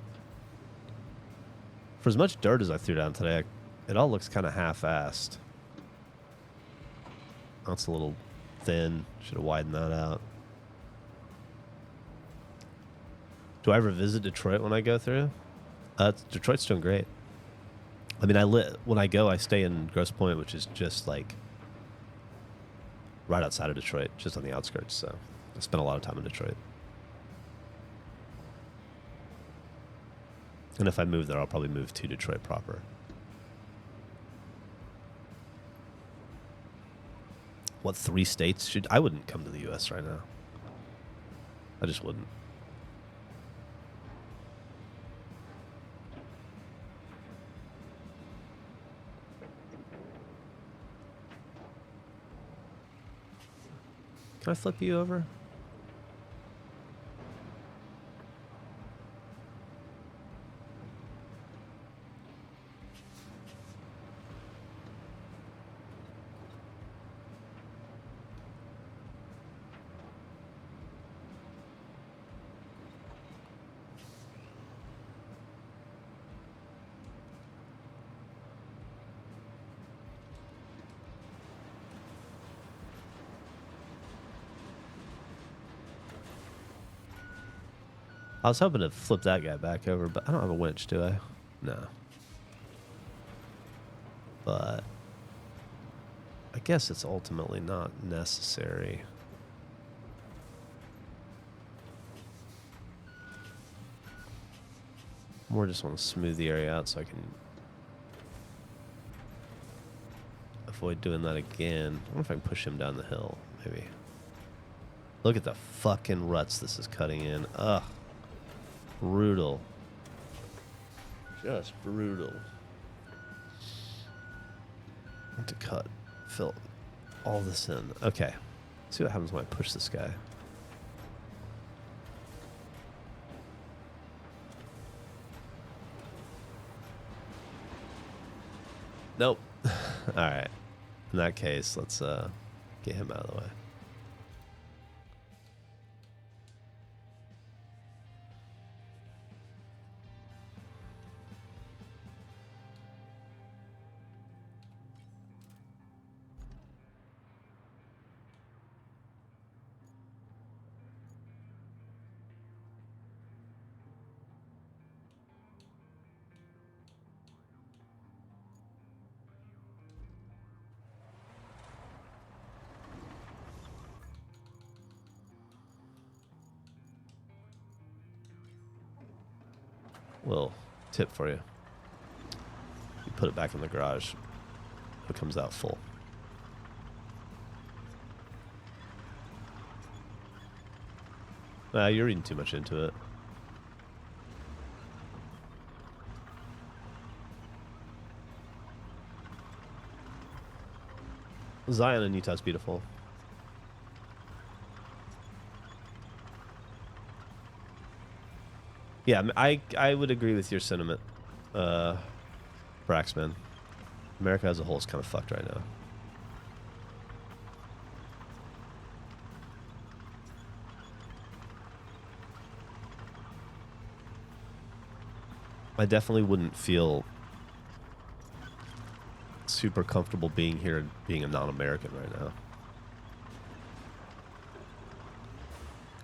For as much dirt as I threw down today, it all looks kind of half-assed. That's a little thin. Should have widened that out. Do I ever visit Detroit when I go through? Detroit's doing great. I mean, when I go, I stay in Grosse Pointe, which is just like right outside of Detroit, just on the outskirts. So I spent a lot of time in Detroit. And if I move there, I'll probably move to Detroit proper. What 3 states should... I wouldn't come to the U.S. right now. I just wouldn't. Can I flip you over? I was hoping to flip that guy back over, but I don't have a winch, do I? No. But I guess it's ultimately not necessary. More just want to smooth the area out so I can avoid doing that again. I wonder if I can push him down the hill, maybe. Look at the fucking ruts this is cutting in. Ugh. Brutal. Just brutal. I want to fill all this in. Okay. Let's see what happens when I push this guy. Nope. Alright. In that case, let's get him out of the way. Little tip for you. You put it back in the garage. It comes out full. You're reading too much into it. Zion in Utah's beautiful. Yeah, I would agree with your sentiment, Braxman. America as a whole is kind of fucked right now. I definitely wouldn't feel super comfortable being here and being a non-American right now.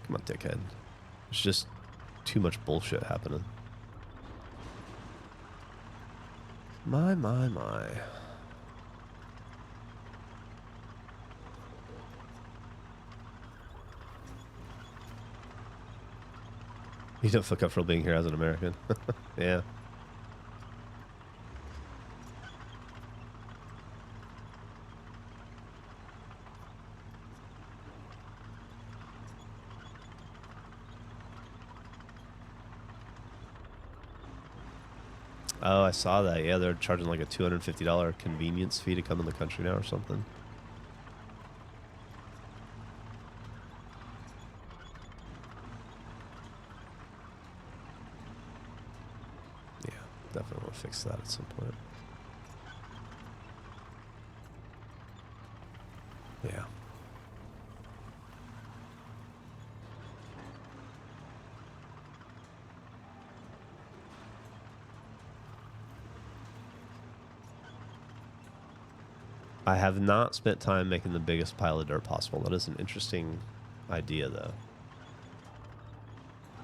Come on, dickhead. It's just too much bullshit happening. My. You don't feel comfortable being here as an American? Yeah. Oh, I saw that. Yeah, they're charging like a $250 convenience fee to come in the country now or something. Yeah, definitely want to fix that at some point. I have not spent time making the biggest pile of dirt possible. That is an interesting idea, though.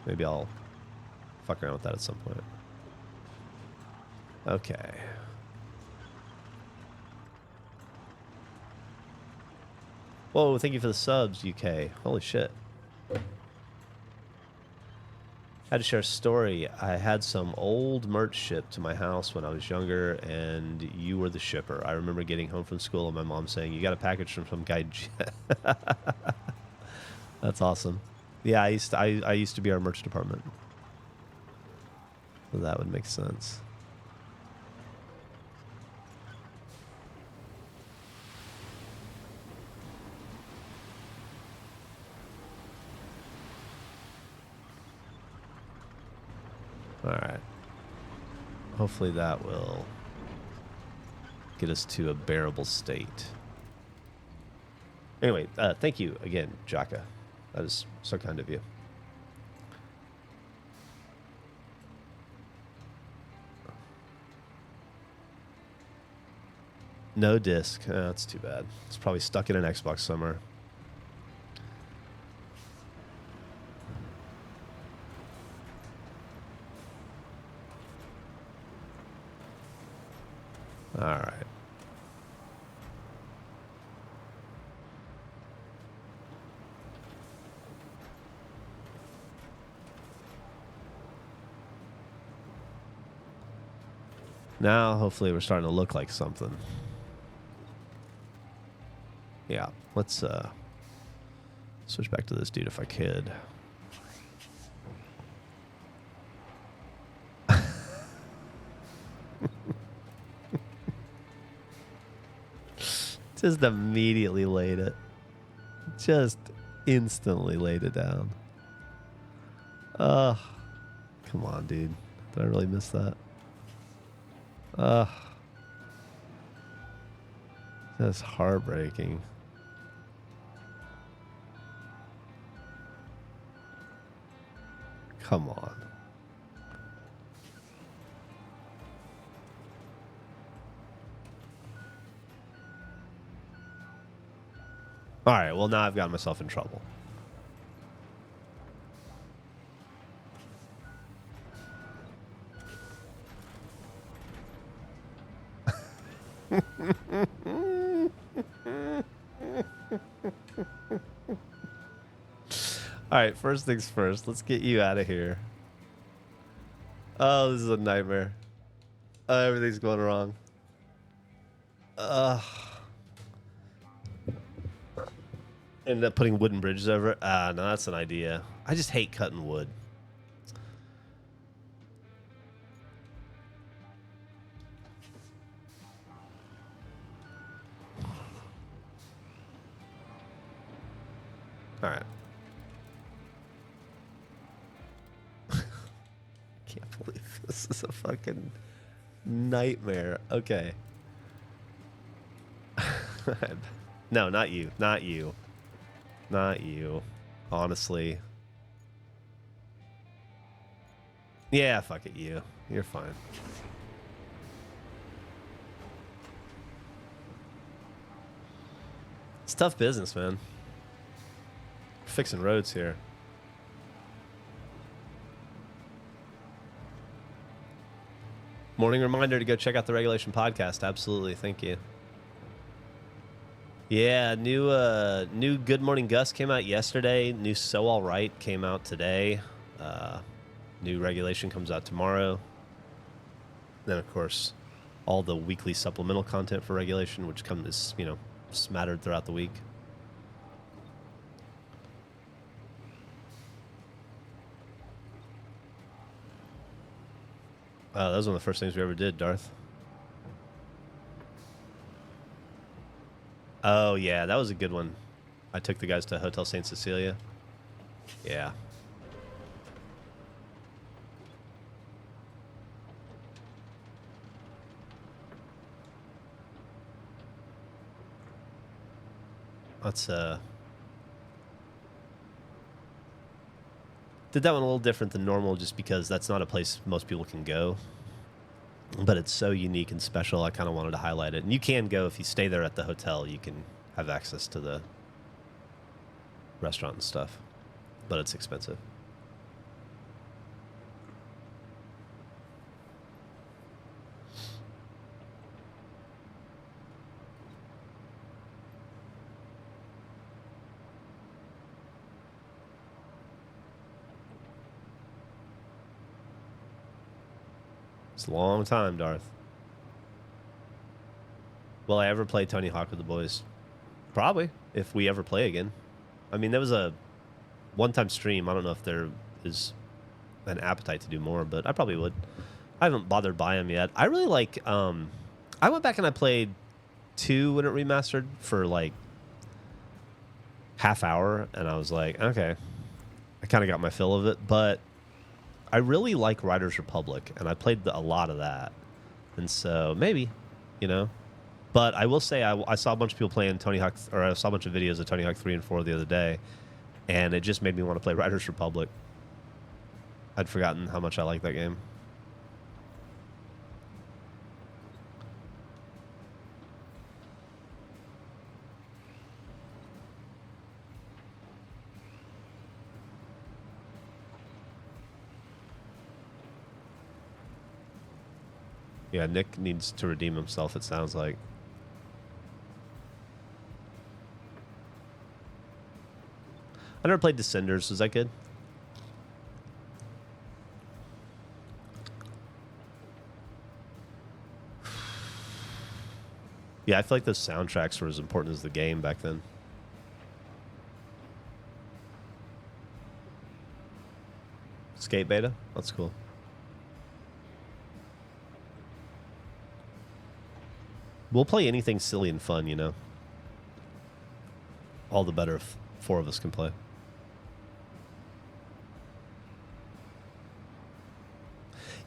Maybe I'll fuck around with that at some point. Okay. Whoa, thank you for the subs, UK. Holy shit. I had to share a story. I had some old merch shipped to my house when I was younger, and you were the shipper. I remember getting home from school and my mom saying, "You got a package from some guy." That's awesome. Yeah, I used to be our merch department. So that would make sense. All right. Hopefully that will get us to a bearable state. Anyway, thank you again, Jaka. That is so kind of you. No disc. That's too bad. It's probably stuck in an Xbox somewhere. All right. Now, hopefully, we're starting to look like something. Yeah, let's switch back to this dude if I could. Just immediately laid it. Just instantly laid it down. Ugh. Come on, dude. Did I really miss that? Ugh. That's heartbreaking. Come on. All right, well, now I've got myself in trouble. All right, first things first. Let's get you out of here. Oh, this is a nightmare. Everything's going wrong. Ended up putting wooden bridges over it. Ah, no, that's an idea. I just hate cutting wood. All right. Can't believe this is a fucking nightmare. Okay. No, not you. Not you. Not you. Honestly. Yeah, fuck it, you. You're fine. It's tough business, man. We're fixing roads here. Morning reminder to go check out the Regulation Podcast. Absolutely. Thank you. Yeah, new Good Morning Gus came out yesterday. New So All Right came out today. New Regulation comes out tomorrow. Then, of course, all the weekly supplemental content for Regulation, which comes, smattered throughout the week. That was one of the first things we ever did, Darth. Oh, yeah, that was a good one. I took the guys to Hotel St. Cecilia. Yeah. Let's, did that one a little different than normal just because that's not a place most people can go. but it's so unique and special. I kind of wanted to highlight it. And you can go, if you stay there at the hotel, you can have access to the restaurant and stuff, but it's expensive. It's a long time, Darth. Will I ever play Tony Hawk with the boys? Probably, if we ever play again. I mean, there was a one-time stream. I don't know if there is an appetite to do more, but I probably would. I haven't bothered buying them yet. I really like... I went back and I played 2 when it remastered for like half hour, and I was like, okay. I kind of got my fill of it, but I really like Riders Republic, and I played a lot of that. And so maybe, you know. But I will say I saw a bunch of people playing Tony Hawk, or I saw a bunch of videos of Tony Hawk 3 and 4 the other day, and it just made me want to play Riders Republic. I'd forgotten how much I like that game. Yeah, Nick needs to redeem himself, it sounds like. I never played Descenders. Was that good? Yeah, I feel like those soundtracks were as important as the game back then. Skate beta? That's cool. We'll play anything silly and fun, you know. All the better if 4 of us can play.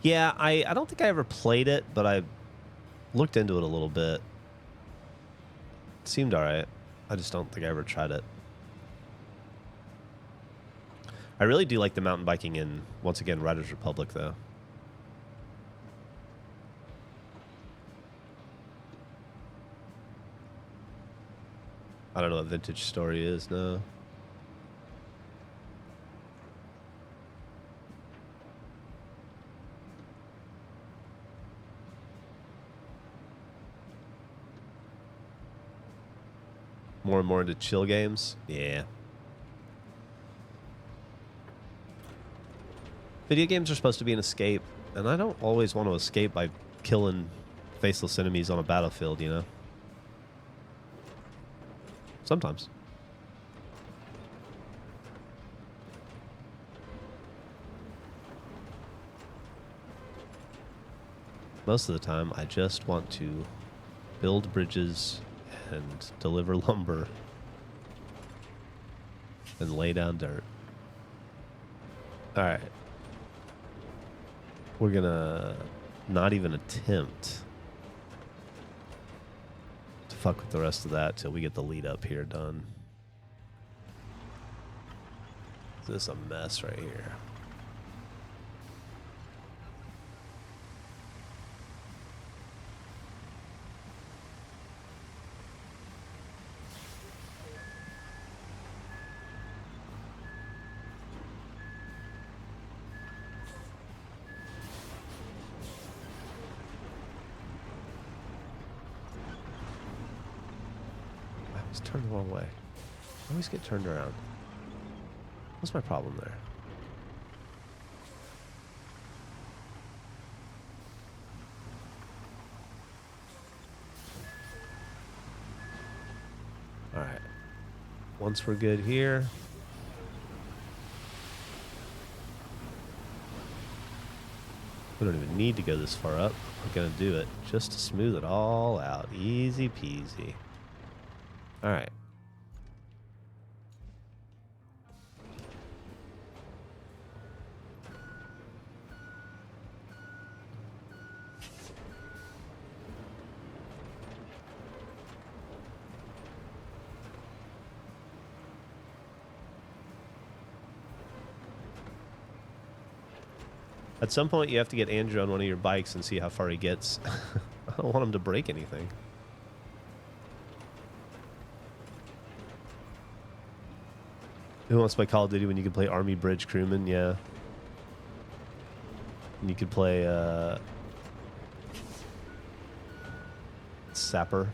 Yeah, I don't think I ever played it, but I looked into it a little bit. It seemed alright. I just don't think I ever tried it. I really do like the mountain biking in, once again, Riders Republic, though. I don't know what Vintage Story is, no. More and more into chill games? Yeah. Video games are supposed to be an escape, and I don't always want to escape by killing faceless enemies on a battlefield, you know? Sometimes. Most of the time, I just want to build bridges and deliver lumber and lay down dirt. All right. We're gonna not even attempt to fuck with the rest of that till we get the lead up here done. This is a mess right here. Turned the wrong way. I always get turned around. What's my problem there? All right. Once we're good here. We don't even need to go this far up. We're going to do it just to smooth it all out. Easy peasy. All right. At some point, you have to get Andrew on one of your bikes and see how far he gets. I don't want him to break anything. Who wants to play Call of Duty when you can play Army Bridge Crewman? Yeah. And you could play Sapper.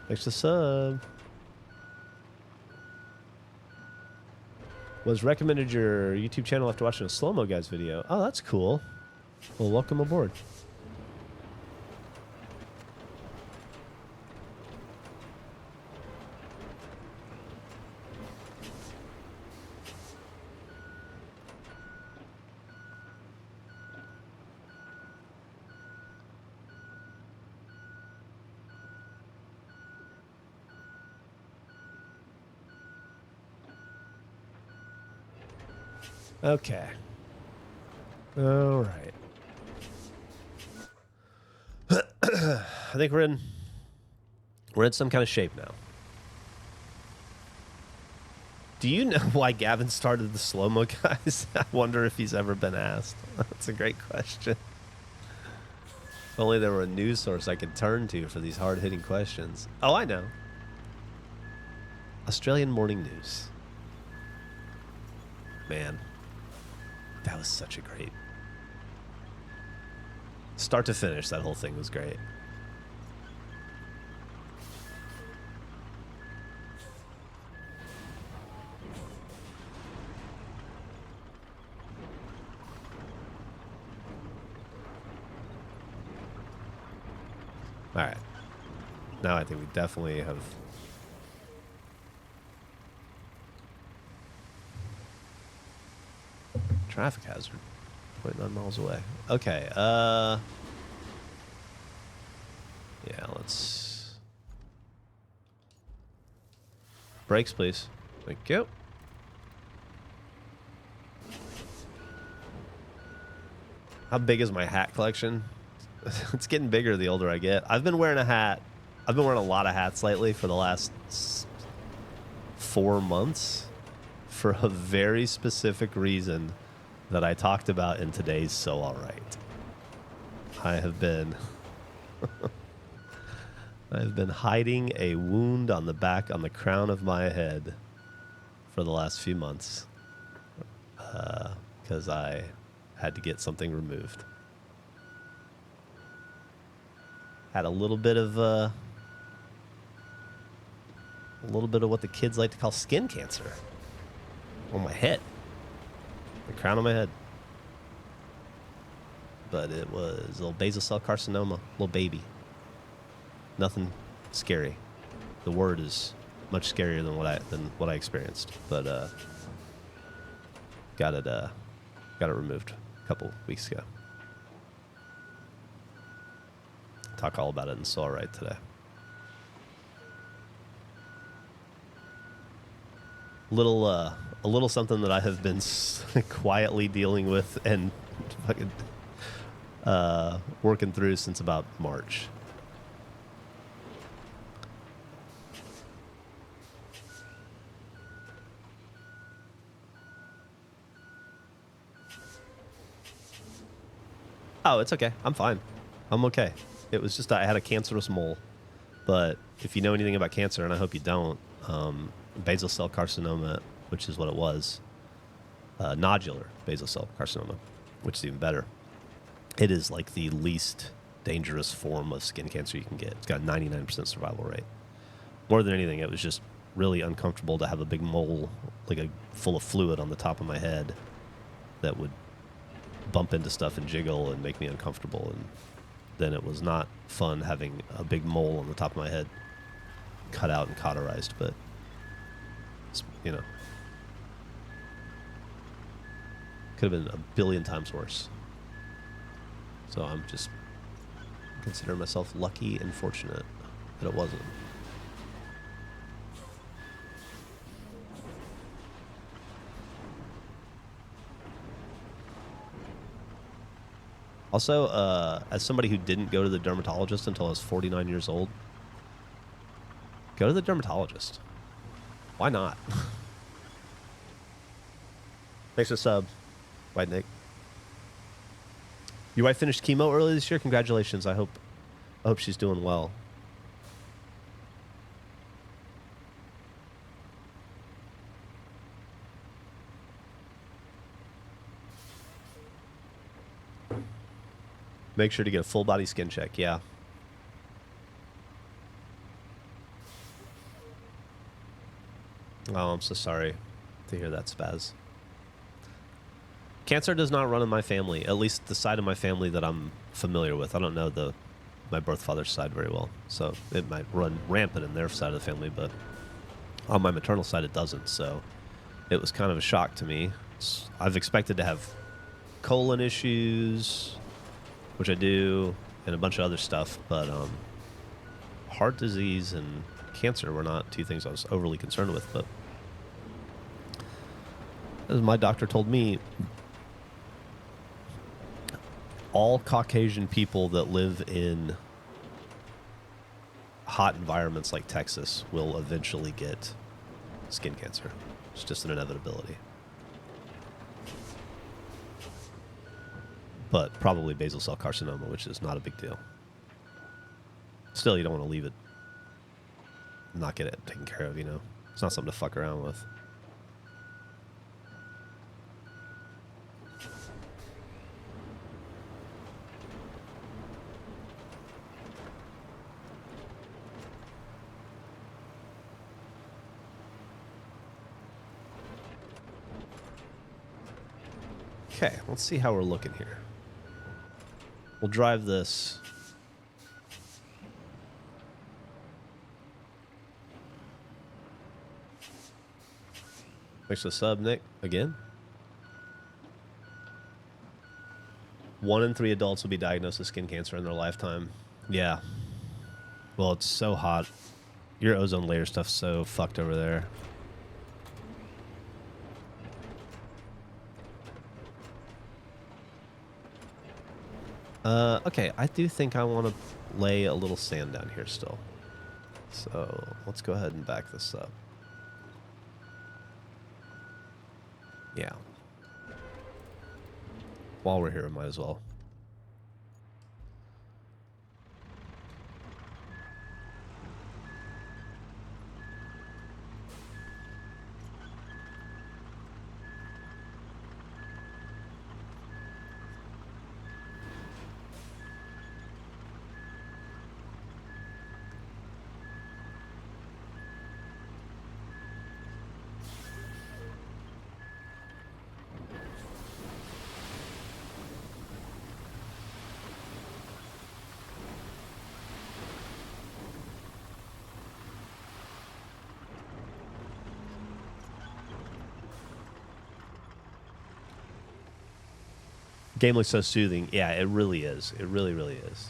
Thanks to sub. Was recommended your YouTube channel after watching a slow-mo guys video. Oh, that's cool. Well, welcome aboard. Okay. All right. I think we're in some kind of shape now. Do you know why Gavin started the slow-mo guys? I wonder if he's ever been asked. That's a great question. If only there were a news source I could turn to for these hard-hitting questions. Oh, I know. Australian Morning News. Man. That was such a great... Start to finish, that whole thing was great. All right. Now I think we definitely have... Traffic hazard. 0.9 miles away. Okay, yeah, let's... Brakes, please. Thank you. How big is my hat collection? It's getting bigger the older I get. I've been wearing a hat. I've been wearing a lot of hats lately for the last 4 months for a very specific reason that I talked about in today's So Alright. I have been I've been hiding a wound on the back on the crown of my head for the last few months because I had to get something removed. Had a little bit of what the kids like to call skin cancer on my head. The crown of my head. But it was a little basal cell carcinoma, little baby. Nothing scary. The word is much scarier than what I experienced. But got it removed a couple weeks ago. Talk all about it in So Alright today. A little something that I have been quietly dealing with and fucking working through since about March. Oh, it's okay. I'm fine. I'm okay. It was just I had a cancerous mole. But if you know anything about cancer, and I hope you don't, basal cell carcinoma, which is what it was, nodular basal cell carcinoma, which is even better. It is like the least dangerous form of skin cancer you can get. It's got a 99% survival rate. More than anything, it was just really uncomfortable to have a big mole, full of fluid on the top of my head that would bump into stuff and jiggle and make me uncomfortable. And then it was not fun having a big mole on the top of my head cut out and cauterized, but you know, could have been a billion times worse. So I'm just considering myself lucky and fortunate that it wasn't. Also, as somebody who didn't go to the dermatologist until I was 49 years old, go to the dermatologist. Why not? Thanks for the sub, White Nick. Your wife finished chemo early this year. Congratulations. I hope she's doing well. Make sure to get a full body skin check. Yeah. Oh, I'm so sorry to hear that, Spaz. Cancer does not run in my family, at least the side of my family that I'm familiar with. I don't know my birth father's side very well, so it might run rampant in their side of the family, but on my maternal side it doesn't, so it was kind of a shock to me. I've expected to have colon issues, which I do, and a bunch of other stuff, but heart disease and cancer were not two things I was overly concerned with, but as my doctor told me, all Caucasian people that live in hot environments like Texas will eventually get skin cancer. It's just an inevitability. But probably basal cell carcinoma, which is not a big deal. Still, you don't want to leave it, not get it taken care of, you know? It's not something to fuck around with. Okay, let's see how we're looking here. We'll drive this. Thanks for the sub, Nick. Again. 1 in 3 adults will be diagnosed with skin cancer in their lifetime. Yeah. Well, it's so hot. Your ozone layer stuff's so fucked over there. Okay, I do think I want to lay a little sand down here still. So let's go ahead and back this up. Yeah. While we're here, we might as well. Game looks so soothing. Yeah, it really is. It really, really is.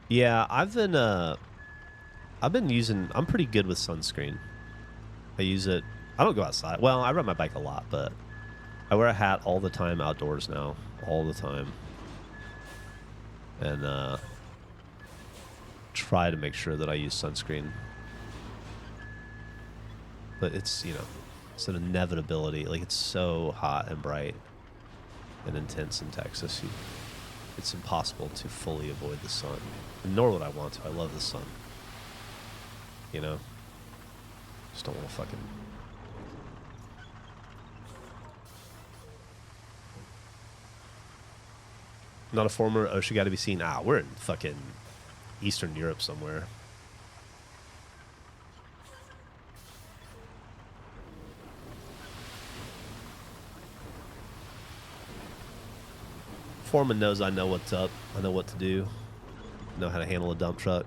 Yeah, I've been using, I'm pretty good with sunscreen. I use it, I don't go outside. Well, I ride my bike a lot, but I wear a hat all the time outdoors now. All the time. And try to make sure that I use sunscreen. But it's, you know, it's an inevitability. Like, it's so hot and bright and intense in Texas. It's impossible to fully avoid the sun. And nor would I want to. I love the sun. You know? Just don't want to fucking... Not a former OSHA got to be seen. Ah, we're in fucking Eastern Europe somewhere. Foreman knows I know what's up. I know what to do. Know how to handle a dump truck.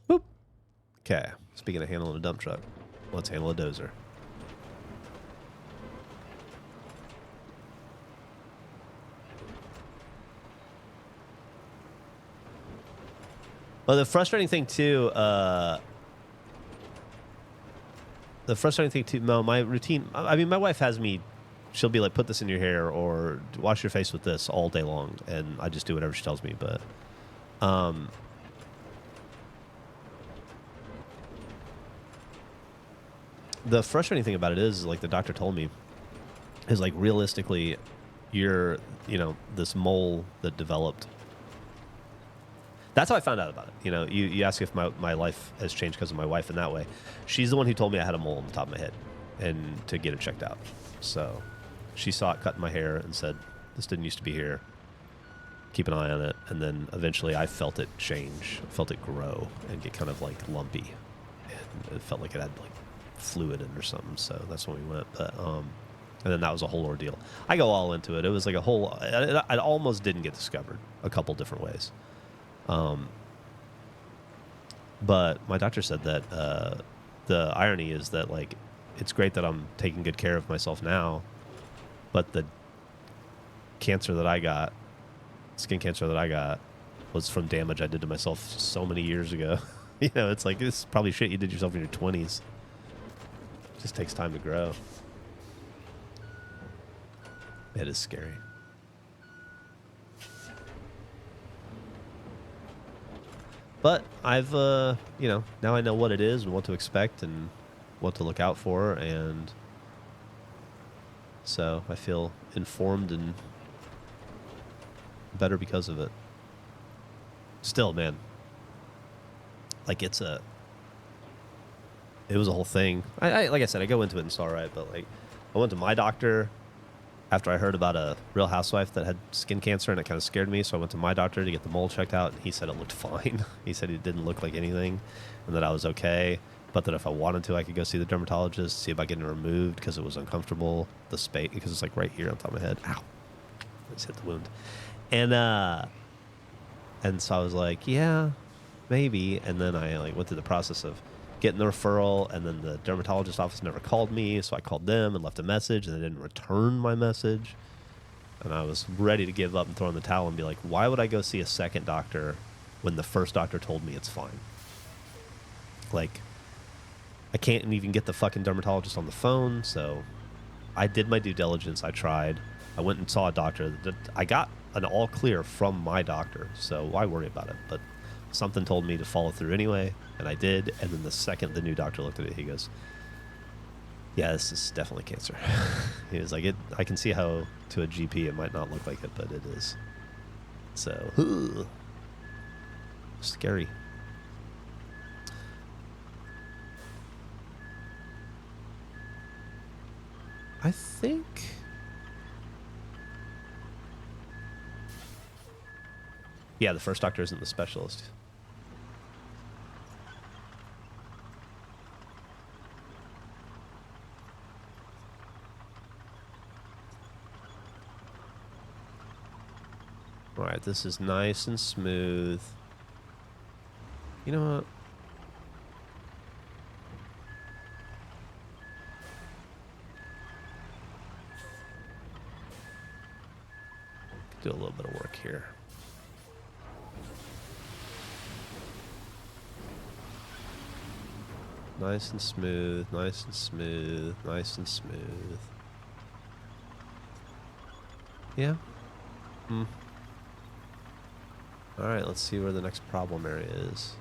Boop. Okay. Speaking of handling a dump truck, let's handle a dozer. Well, no, my routine, I mean, my wife has me, she'll be like, put this in your hair or wash your face with this all day long. And I just do whatever she tells me. But, the frustrating thing about it is, like the doctor told me, is like realistically, you're, this mole that developed. That's how I found out about it. You ask if my life has changed because of my wife in that way. She's the one who told me I had a mole on the top of my head and to get it checked out. So she saw it cutting my hair and said, this didn't used to be here. Keep an eye on it. And then eventually I felt it change, felt it grow and get kind of like lumpy. And it felt like it had like fluid in or something. So that's when we went. But, and then that was a whole ordeal. I go all into it. It was like a whole, I almost didn't get discovered a couple different ways. But my doctor said that the irony is that, like, it's great that I'm taking good care of myself now, but the cancer that I got, skin cancer that I got, was from damage I did to myself so many years ago. It's like, this is probably shit you did yourself in your 20s. It just takes time to grow. It is scary. But I've, now I know what it is and what to expect and what to look out for. And so I feel informed and better because of it. Still, man, like it was a whole thing. I like I said, I go into it and it's all right. But like, I went to my doctor after I heard about a Real Housewife that had skin cancer, and it kind of scared me. So I went to my doctor to get the mole checked out, and he said it looked fine. He said it didn't look like anything, and that I was okay. But that if I wanted to, I could go see the dermatologist, see about getting it removed because it was uncomfortable. The space, because it's like right here on top of my head. Ow! I just hit the wound. And so I was like, yeah, maybe. And then I like went through the process of getting the referral, and then the dermatologist office never called me, so I called them and left a message, and they didn't return my message. And I was ready to give up and throw in the towel and be like, why would I go see a second doctor when the first doctor told me it's fine? Like, I can't even get the fucking dermatologist on the phone, so I did my due diligence. I tried. I went and saw a doctor. I got an all clear from my doctor, so why worry about it? But something told me to follow through anyway, and I did. And then the second the new doctor looked at it, he goes, yeah, this is definitely cancer. He was like, I can see how to a GP it might not look like it, but it is. So, scary. I think... yeah, the first doctor isn't the specialist. All right, this is nice and smooth. You know what? Do a little bit of work here. Nice and smooth, nice and smooth, nice and smooth. Yeah. Alright, let's see where the next problem area is.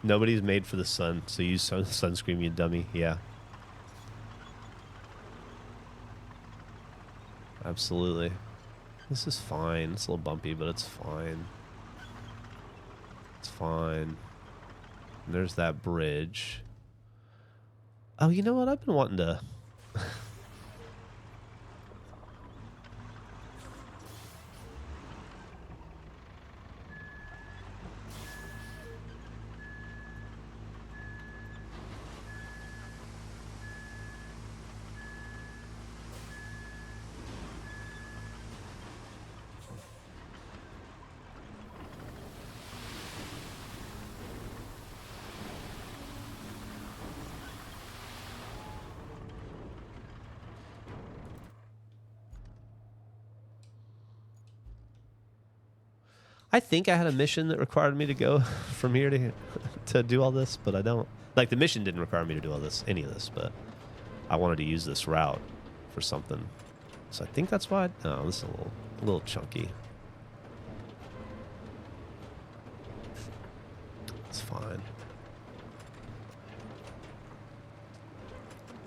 Nobody's made for the sun, so use sunscreen, you dummy. Yeah. Absolutely. This is fine. It's a little bumpy, but it's fine. It's fine. And there's that bridge. Oh, you know what? I've been wanting to... I think I had a mission that required me to go from here to to do all this, but I don't. Like, the mission didn't require me to do all this, any of this, but I wanted to use this route for something. So I think that's why. Oh, this is a little chunky. It's fine.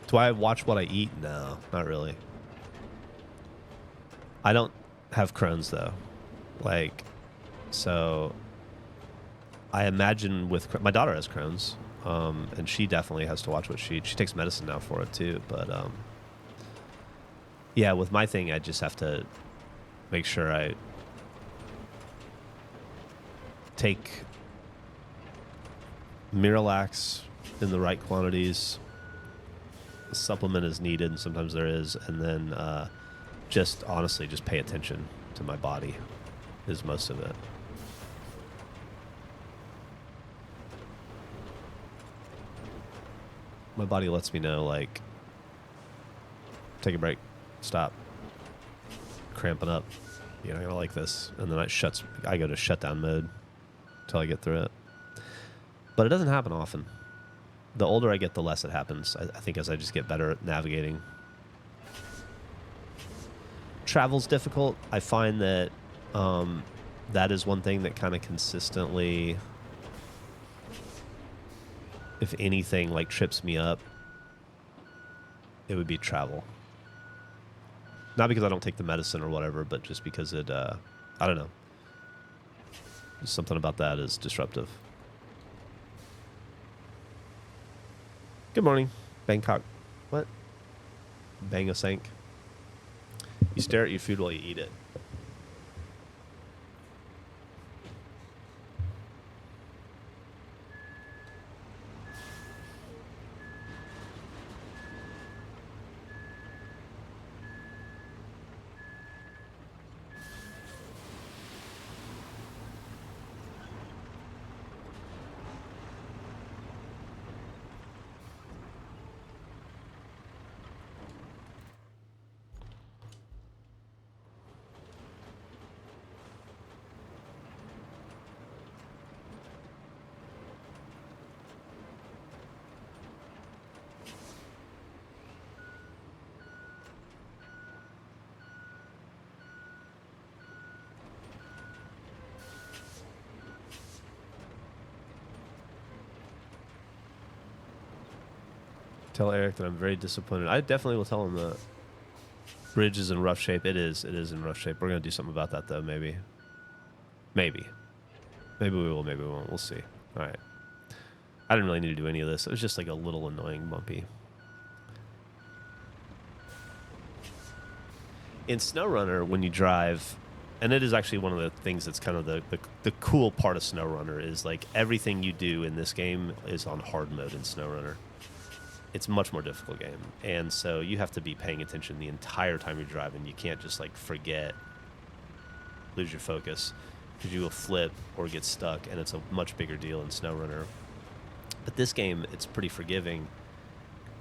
Do I watch what I eat? No, not really. I don't have Crohn's though. Like, so I imagine with my daughter has Crohn's, and she definitely has to watch what she eats. She takes medicine now for it too. But yeah, with my thing, I just have to make sure I take Miralax in the right quantities. A supplement is needed, and sometimes there is, and then just honestly just pay attention to my body is most of it. My body lets me know, like, take a break, stop, cramping up, you're not gonna like this, and then I go to shutdown mode until I get through it. But it doesn't happen often. The older I get, the less it happens. I think as I just get better at navigating. Travel's difficult. I find that that is one thing that kind of consistently, if anything, like trips me up. It would be travel. Not because I don't take the medicine or whatever, but just because it, I don't know. Just something about that is disruptive. Good morning, Bangkok. What? Bangosank. You stare at your food while you eat it. Tell Eric that I'm very disappointed. I definitely will tell him that. Bridge is in rough shape. It is in rough shape. We're going to do something about that, though, maybe. Maybe we will, maybe we won't. We'll see. All right. I didn't really need to do any of this. It was just like a little annoying bumpy. In SnowRunner, when you drive, and it is actually one of the things that's kind of the cool part of SnowRunner is like everything you do in this game is on hard mode in SnowRunner. It's a much more difficult game, and so you have to be paying attention the entire time you're driving. You can't just like forget, lose your focus, because you will flip or get stuck, and it's a much bigger deal in SnowRunner. But this game, it's pretty forgiving,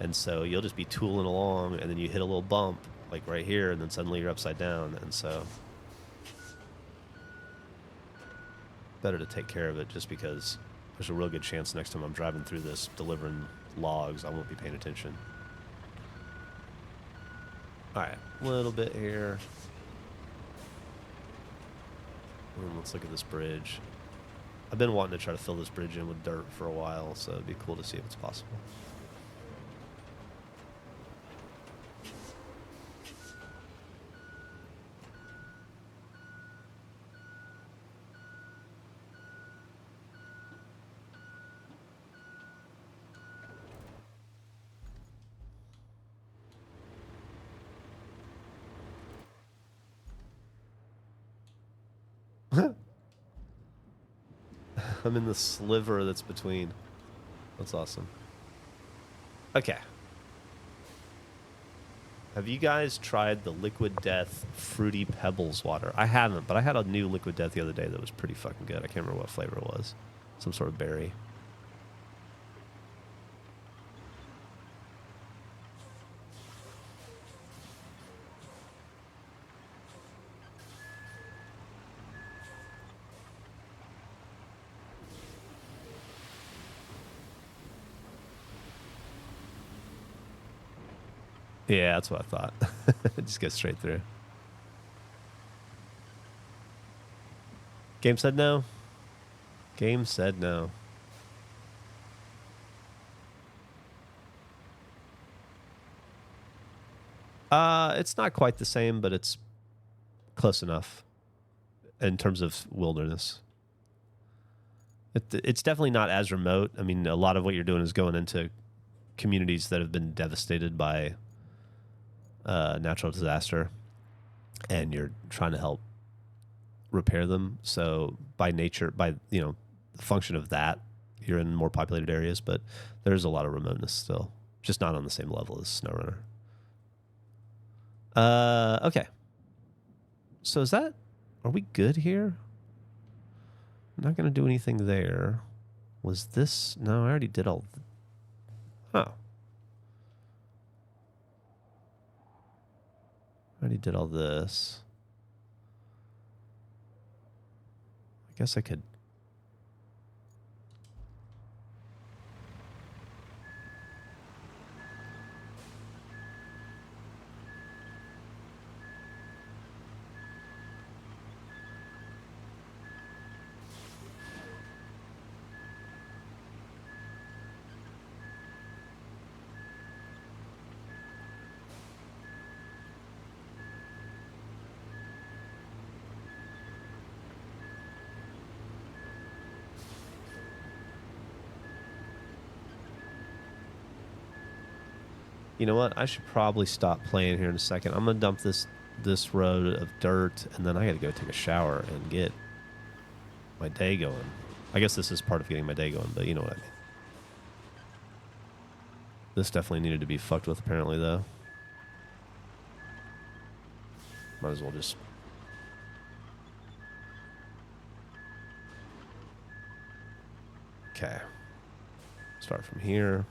and so you'll just be tooling along, and then you hit a little bump, like right here, and then suddenly you're upside down, and so better to take care of it just because there's a real good chance next time I'm driving through this, delivering logs, I won't be paying attention. All right, a little bit here. And let's look at this bridge. I've been wanting to try to fill this bridge in with dirt for a while, so it'd be cool to see if it's possible. I'm in the sliver that's between. That's awesome. Okay. Have you guys tried the Liquid Death Fruity Pebbles water? I haven't, but I had a new Liquid Death the other day that was pretty fucking good. I can't remember what flavor it was. Some sort of berry. Yeah, that's what I thought. Just go straight through. Game said no. Game said no. It's not quite the same, but it's close enough in terms of wilderness. It's definitely not as remote. I mean, a lot of what you're doing is going into communities that have been devastated by natural disaster, and you're trying to help repair them. So by nature, by the function of that, you're in more populated areas, but there's a lot of remoteness still, just not on the same level as SnowRunner. Okay. So are we good here? I'm not going to do anything there. Was this? No, I already did all. Oh. I already did all this. I guess I could. You know what? I should probably stop playing here in a second. I'm gonna dump this road of dirt, and then I got to go take a shower and get my day going. I guess this is part of getting my day going, but you know what I mean. This definitely needed to be fucked with, apparently, though. Might as well just. Okay. Start from here.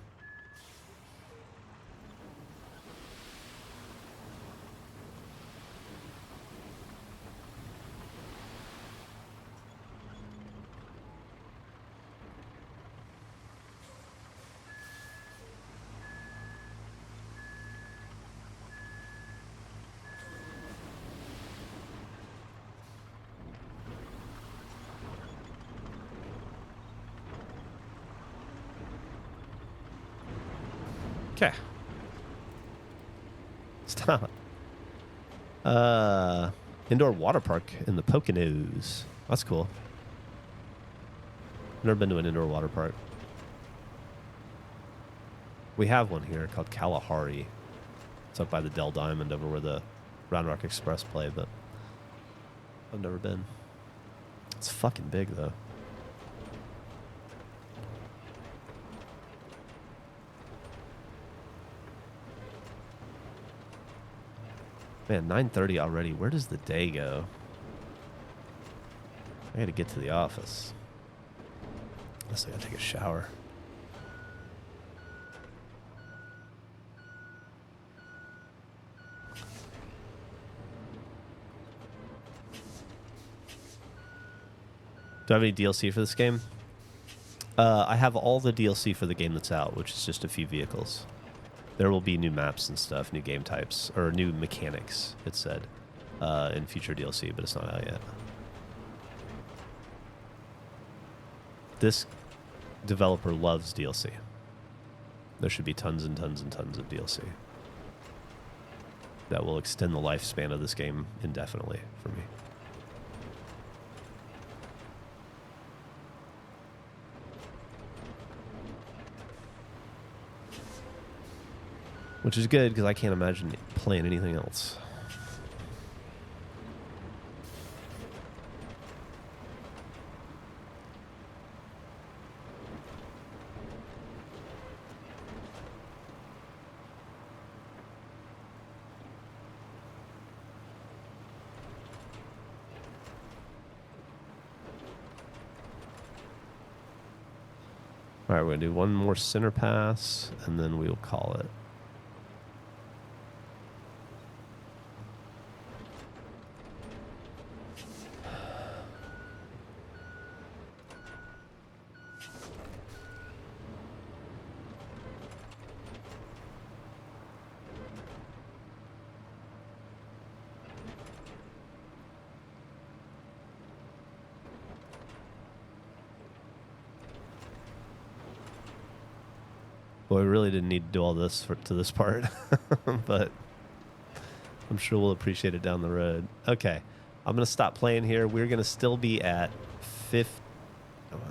Okay. Stop. Indoor water park in the Poconos. That's cool. Never been to an indoor water park. We have one here called Kalahari. It's up by the Dell Diamond over where the Round Rock Express play, but I've never been. It's fucking big, though. Man, 9:30 already. Where does the day go? I gotta get to the office. Unless I gotta take a shower. Do I have any DLC for this game? I have all the DLC for the game that's out, which is just a few vehicles. There will be new maps and stuff, new game types, or new mechanics, it said, in future DLC, but it's not out yet. This developer loves DLC. There should be tons and tons and tons of DLC. That will extend the lifespan of this game indefinitely for me. Which is good, because I can't imagine playing anything else. All right, we're going to do one more center pass, and then we'll call it. Well, we really didn't need to do all this to this part, but I'm sure we'll appreciate it down the road. Okay, I'm going to stop playing here. We're going to still be at 50.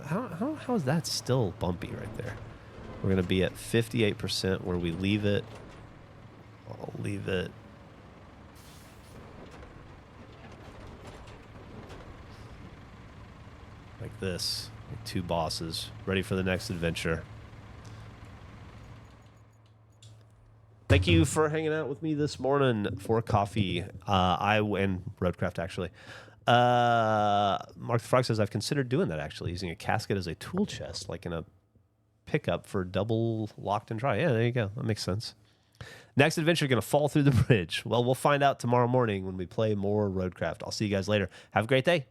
How is that still bumpy right there? We're going to be at 58% where we leave it. I'll leave it. Like this. Like 2 bosses. Ready for the next adventure. Thank you for hanging out with me this morning for coffee. And Roadcraft, actually. Mark the Frog says, I've considered doing that, actually, using a casket as a tool chest, like in a pickup for double locked and dry. Yeah, there you go. That makes sense. Next adventure, going to fall through the bridge. Well, we'll find out tomorrow morning when we play more Roadcraft. I'll see you guys later. Have a great day.